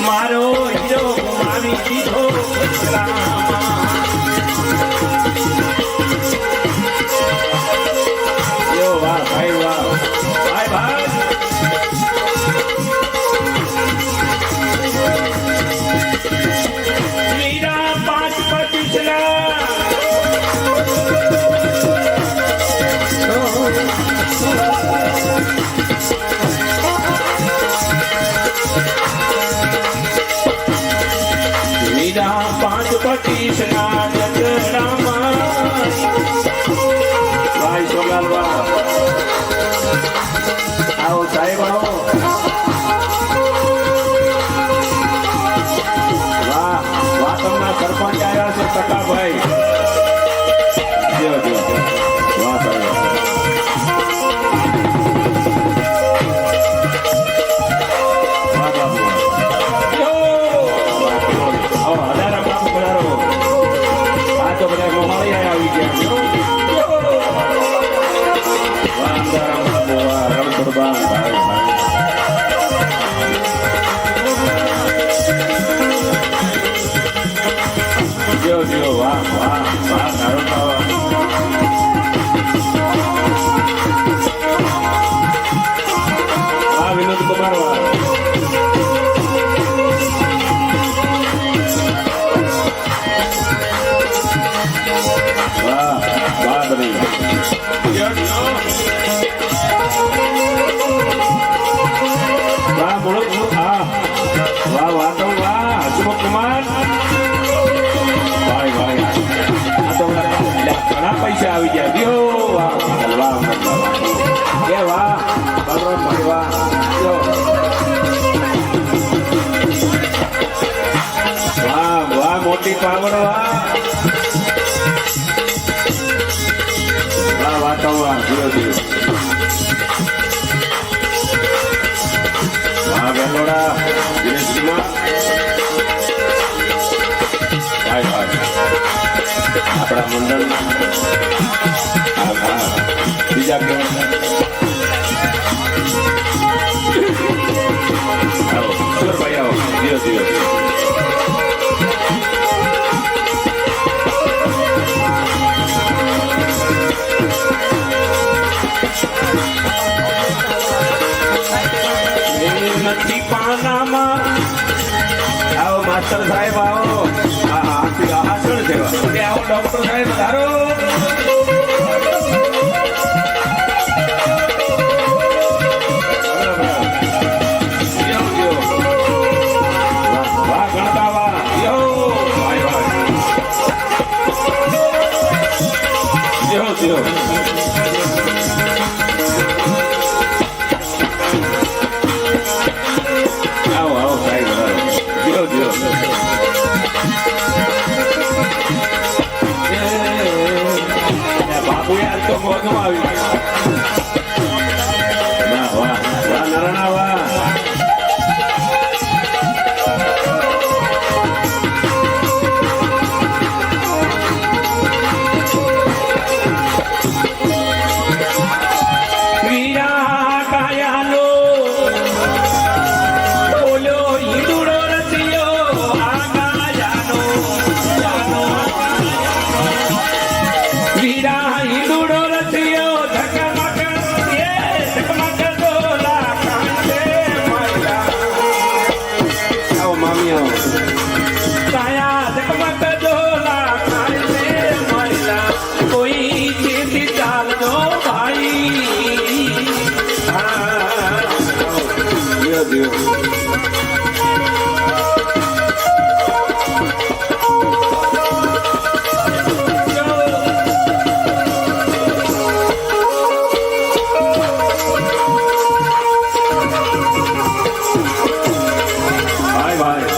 Speaker 3: મારો હીરો મારી દીધો વાહ ભાઈ વાહ ભાઈ ભાઈ. મીરા 5 પચીસના મીરા 5 પચીસના જગડામાં ભાઈ સોગાલવા આવો જીઓ જીઓ વાહ વાહ વાહ સારો ખાવા વાહ વિનોદ કુમાર વાહ વાહ વાહ બધી વાહ બોલો બોલો હા વાહ વાહ તો વાહ હસમુખ કુમાર ભાઈ ભાઈ આ તો ઘણા પૈસા આવી ગયા દિયો વાહ વાહ કે વાહ ભગવાન ભાઈ વાહ જો વાહ વાહ મોટી પાવર વાહ વાહ વાહ તો વાહ દિયો દિયો વાહ બેલોડા દિનેશજીમાં ભાઈ ભાઈ આપણા મંડળ બીજા કેવું આવો સુરભાઈ આવો દિયો દિયો નથી પાનામાં આવો માસ્ટર સાહેબ આવો હાસણ છે આવો ડોક્ટર સાહેબ ધારો વાહ ગણતા વાહ યો ભાઈ ભાઈ યો યો આવો આવો સાહેબ જીઓ જીઓ બાપુ યાર તો મોજમાં આવી વાહ વાહ વાહ નારાયણ વાહ વીરા કાયાનો બોલ્યો ઈદુડો રસિયો આગા જાનો વીરા ઈદુડો રસિયો ધકમક એ ધકમક ડોલા કાંતે મારા આવો મામી આવો કાયા ધકમક ડોલા કાંતે મારા કોઈ ચીતી ચાલનો ભાઈ હા દિયો દિયો ભાઈ ભાઈ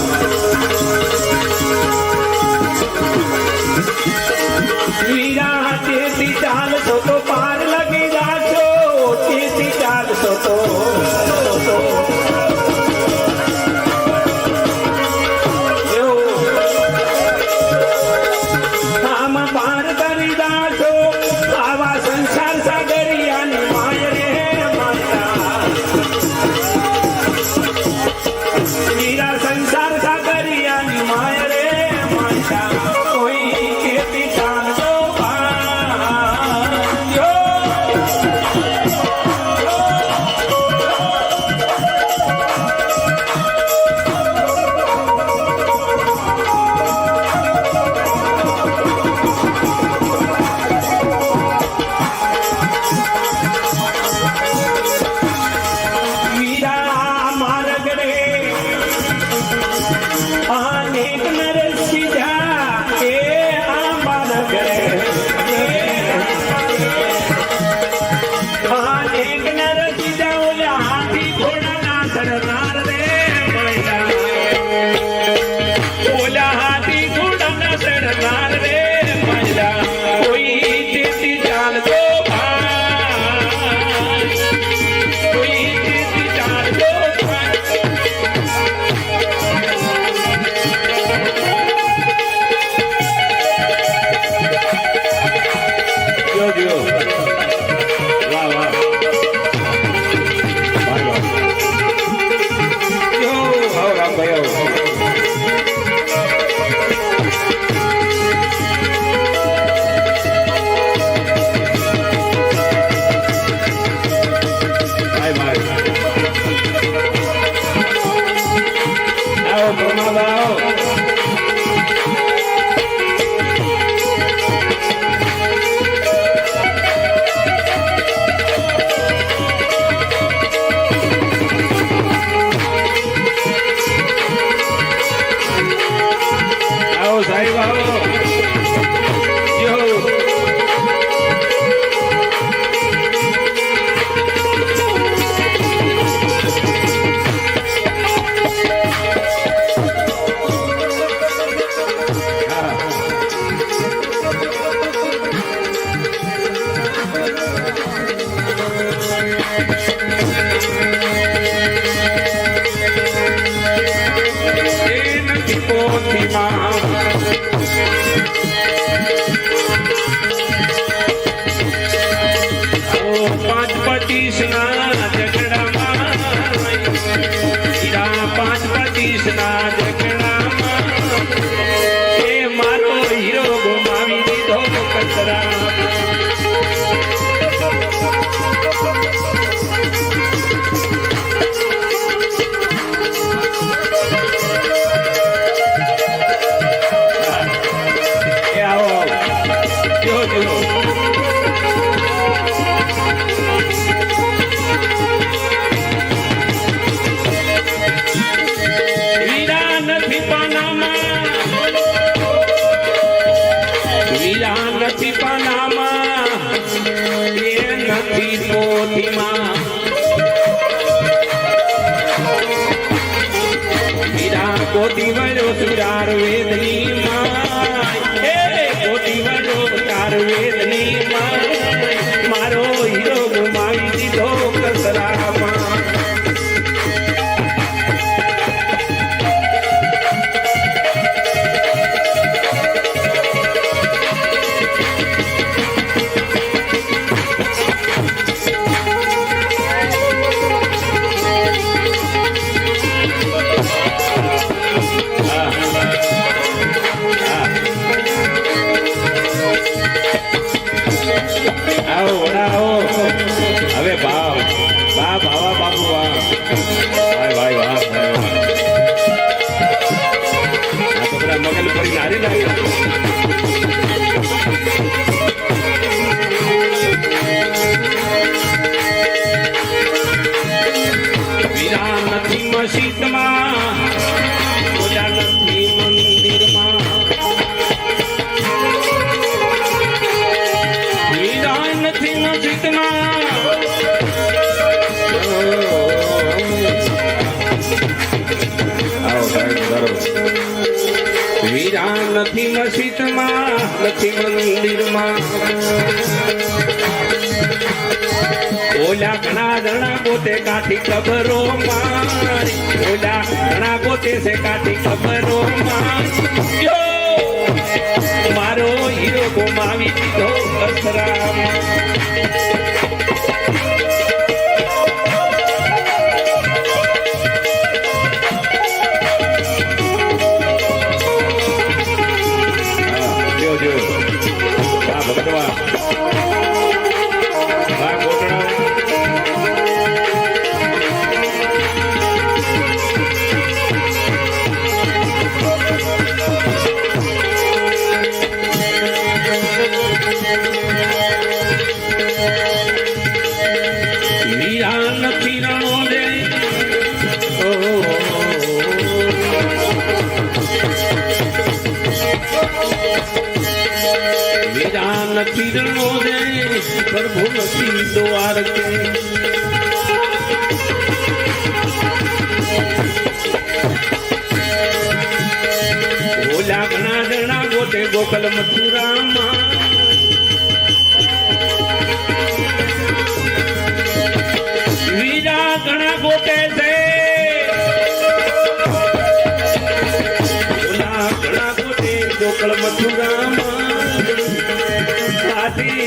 Speaker 3: આવો સાહેબ આવો જો કોટી વડો સુરાર વેદની કોટી વડો સુરાર વેદની મારો હીરો ગુમાવી દીધો કસરામાં હવે ભાવ વાહ ભાવા બાપુ વાહ ભાઈ વાહ આ તો બધા મગલ પડી નારી લાગે વીરા નથી મસ્જિદમાં ઓલા નથી મંદિરમાં વીરા નથી મસ્જિદમાં વીરા નથી મસ્જિદમાં નથી મંદિરમાં ઓલા ઘણા જણા પોતે કાઠી ખબરો મારી ઓલા ઘણા પોતે છે કાઠી ખબરો મારી મારો હીરો ગુમાવી દીધો કસરામાં નથી રણો દે પ્રભુ નથી દ્વાર કે ઓલા ઘણા જણા ગોતે ગોકલ મથુરામાં વીરા ઘણા ગોતે છે ઓલા ઘણા ગોતે ગોકલ મથુરામાં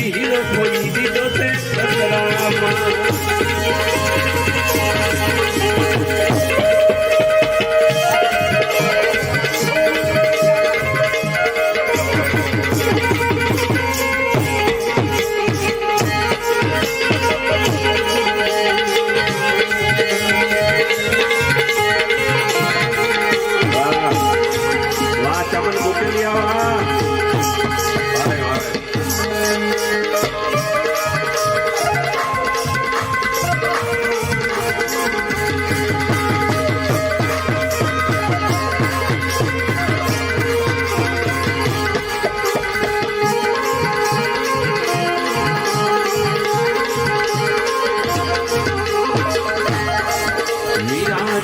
Speaker 3: હીરો કોઈ દીધો છે કસરામાં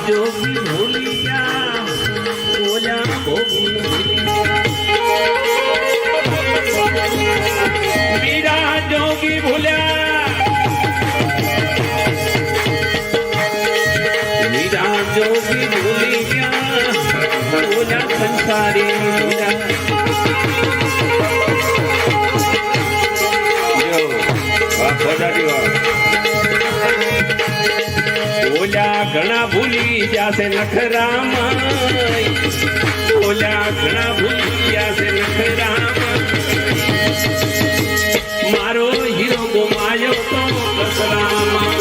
Speaker 3: જોગી ભૂલિયા ઓલા ભોગી મીરા જોગી ભૂલ્યા મીરા જોગી ભૂલી ગયા ઓલા સંસારી મીરા ઓલા ઘણા ભૂલી જાશે નખરામાં ઓલા ઘણા ભૂલી જાશે નખરામાં મારો હીરો ગુમાયો તો કસરામાં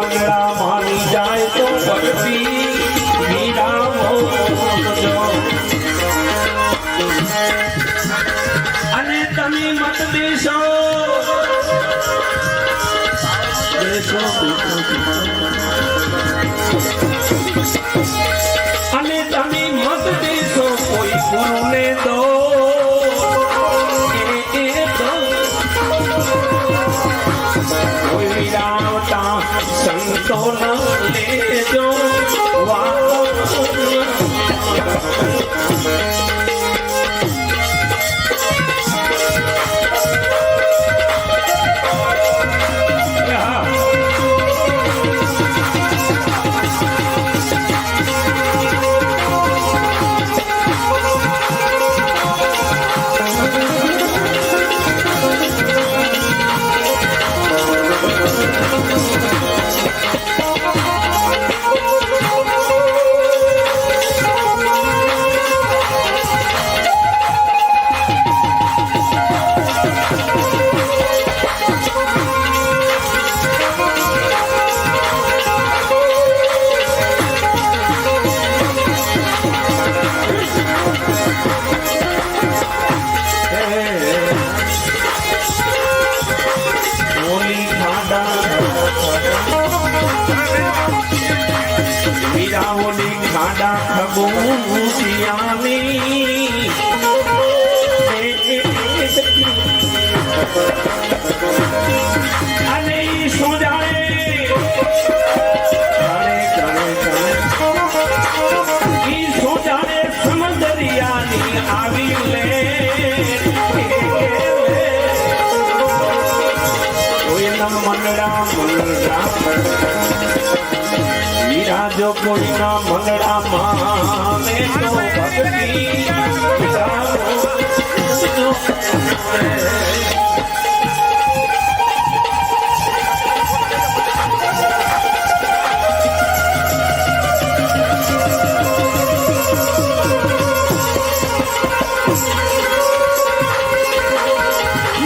Speaker 3: મંગળા માની જાય તો ભક્તિ મીરા મોકજો અને તમે મત દેશો અને તમે મત દેશો કોઈ ગુરુને દો કોઈ વિરાવતા સંતો ન લેજો વાલો વીરાઓની ખાડા ખબૂસિયાની અને શું જાણે શું જાણે સમંદરિયાની આવી લે કોઈના મંગળા મીરા જો કોઈના મંગળામાં મેં તો ભક્તિ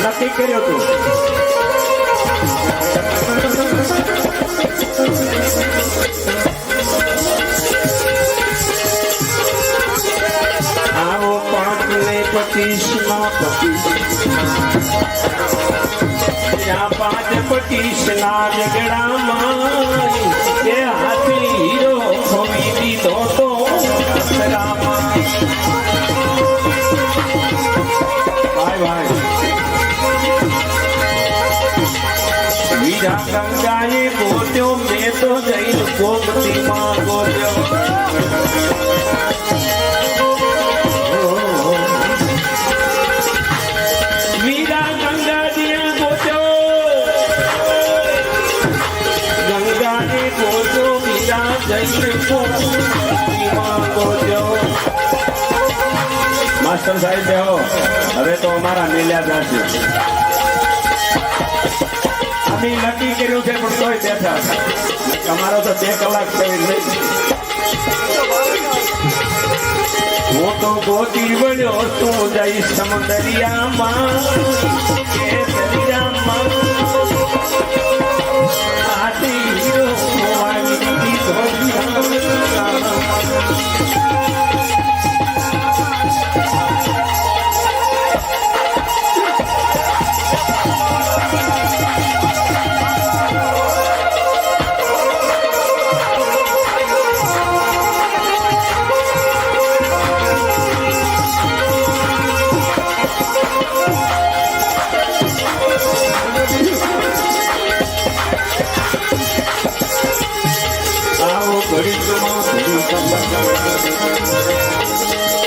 Speaker 3: નક્કી કર્યો તું આવો 5 ને 25 ના 25 ના ઝઘડામાં એ હાથી હીરો ખોવી દીધો તો ભાઈ વીરા ગંગાએ ગોત્યો મેં તો જઈને ગોમતીમાં ગોત્યો વીરા ગંગાજીએ ગોત્યો ગંગાએ ગોત્યો વીરા જઈને ગોમતીમાં ગોત્યો
Speaker 6: માસ્ટર સાહેબ બેહો હવે તો અમારા મેલ્યા જશે અમે નક્કી કર્યું છે પણ તોય બેઠા અમારો તો 2 કલાક થઈ નહીં હું તો ગોતી બન્યો તું જઈ સમુદરિયામાં કે દરિયામાં આથી હીરો આવી દીધો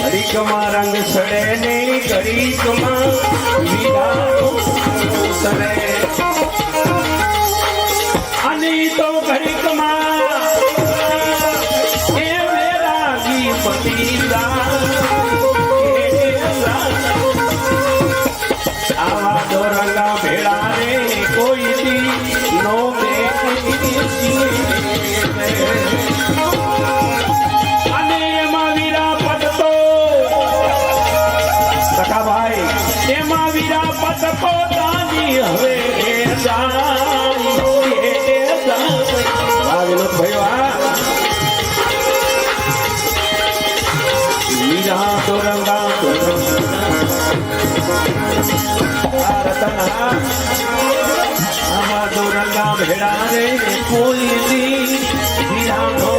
Speaker 6: ઘડીકમાં રંગ સડે ને ઘડીકમાં વિરાનો સડે અને તો ઘડીકમાં એ વેરાગી પતિરા આવા તો રંગા ભેળા રે કોઈ દી નો અને એમાં વિરાપત તો સખાભાઈ એમાં વિરાપત પોતાની હવે વિનોદભાઈ વીરા તો રંગા તો આમાં તો રંગા ભેડા રે કોઈ દી વિરાનો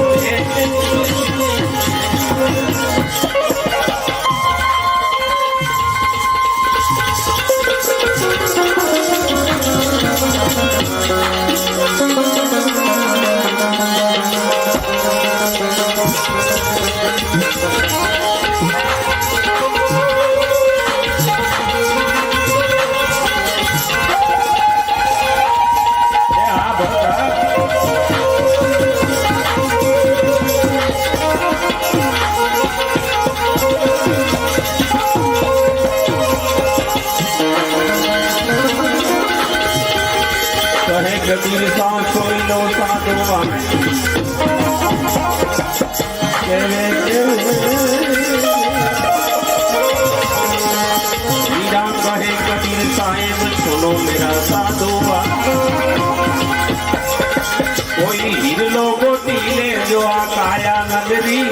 Speaker 6: કબીર સાસોઈ નો સાધવા વીરા કહે કબીર સાહેબ સુનો મેરા સાધુआ કોઈ હિરલો ગોતી લે જો આ કાયા નગરી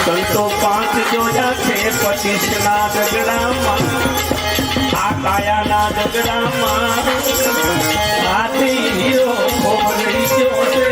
Speaker 6: સંતો 5 જોયા છે 25 ના દગડામાં આ કાયાના દગડામાં હાથી હીરો ખોરી ગયો છે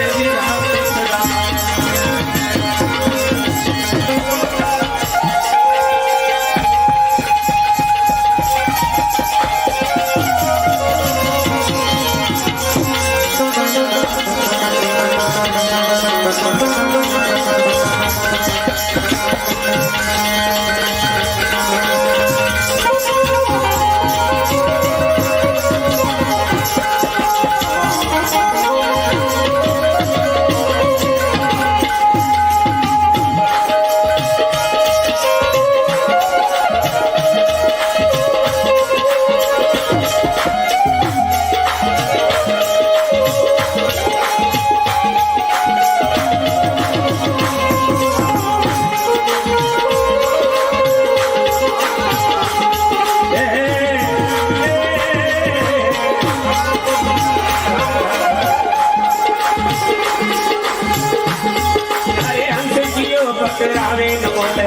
Speaker 6: આવે ન બોલે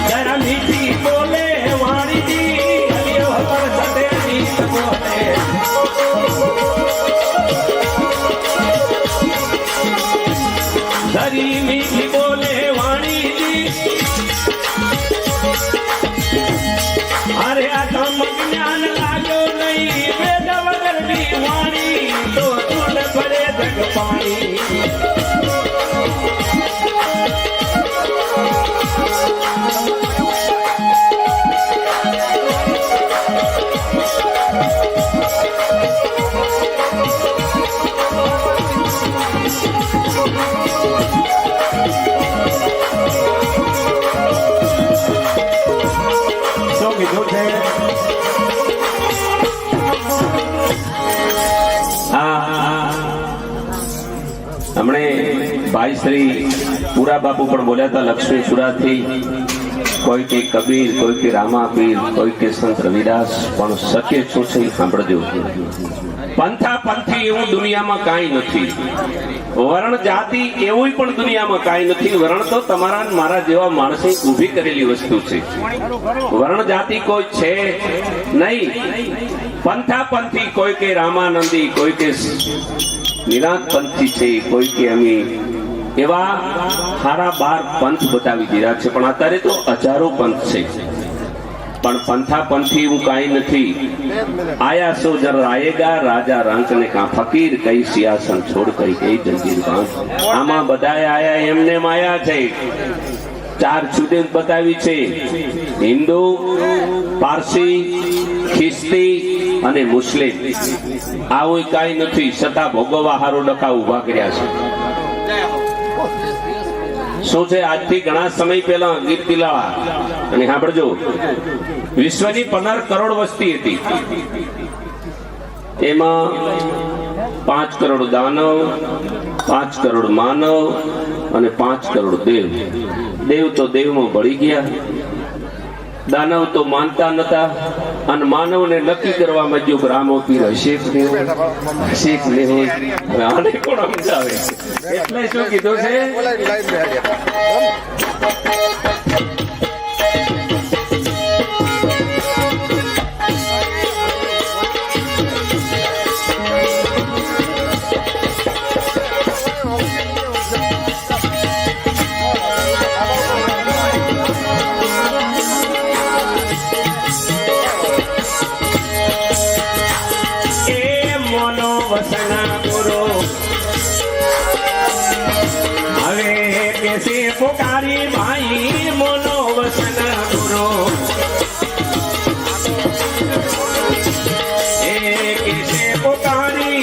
Speaker 6: જરા મીઠી બોલે વાણીજી હરિયો હર સતે મીઠ બોલે ધરી મીઠી બોલે વાણીજી અરે આ ધમ જ્ઞાન લાગ્યો નહીં વેદ વગરની વાણી તો તુલ ભરે જગ પાણી
Speaker 3: ભાઈ શ્રી પુરા બાપુ પણ બોલ્યા હતા લક્ષ્મીપુરાથી, કોઈ કે કબીર, કોઈ કે રામાપીર, કોઈ કે સંત રવિદાસ, પણ સત્ય શું છે એ સાંભળજો. પંથા પંથી એવું દુનિયામાં કાંઈ નથી, વર્ણ જાતિ એવું પણ દુનિયામાં કાંઈ નથી. વર્ણ તો તમારા ને મારા જેવા માણસે ઊભી કરેલી વસ્તુ છે. વર્ણ જાતિ કોઈ છે નહીં. પંથા પંથી કોઈ કે રામાનંદી, કોઈ કે નિરાંત પંથી છે, કોઈ કે અમે એવા સારા 12 પંથ બતાવી દીધા છે. પણ અત્યારે તો હજારો પંથ છે, પણ પંથા પંથી એવું કાંઈ નથી. આયા સો જર આયેગા રાજા રંક ને કા ફકીર કઈ સિયાસન છોડ કઈ કઈ જંજીર બાંધ. આમાં બધાએ આયા એમને માયા છે. 4 જુદે બતાવી છે, હિન્દુ, પારસી, ખ્રિસ્તી અને મુસ્લિમ. આવું કાંઈ નથી, છતાં ભોગવવા હારો ડખા ઉભા કર્યા છે. શું છે, આજથી ઘણા સમય પહેલા ગીર તિલાવા, અને સાંભળજો, વિશ્વની 15 કરોડ વસ્તી હતી. એમાં 5 કરોડ દાનવ, 5 કરોડ માનવ અને 5 કરોડ દેવ. દેવ તો દેવમાં ભળી ગયા, દાનવ તો માનતા નતા, અને માનવને નક્કી કરવામાં જો રામો પીર હશે કે નહીં હોય. આને કોણ સમજાવે? એટલે શું કીધું છે,
Speaker 6: પુકારી ભાઈ મોનો વસન ગુરો. किसे पुकारी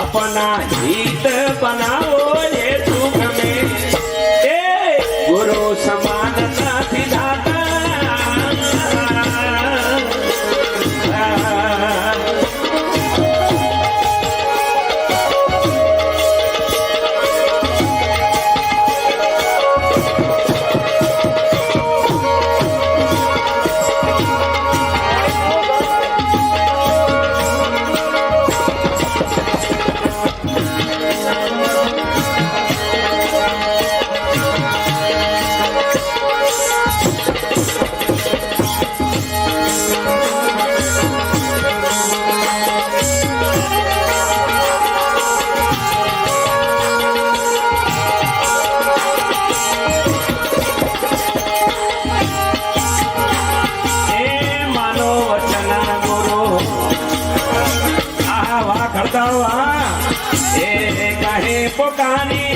Speaker 6: अपना हित बनाओ ये दुख में गुरु समान साथी दाता. पुकारी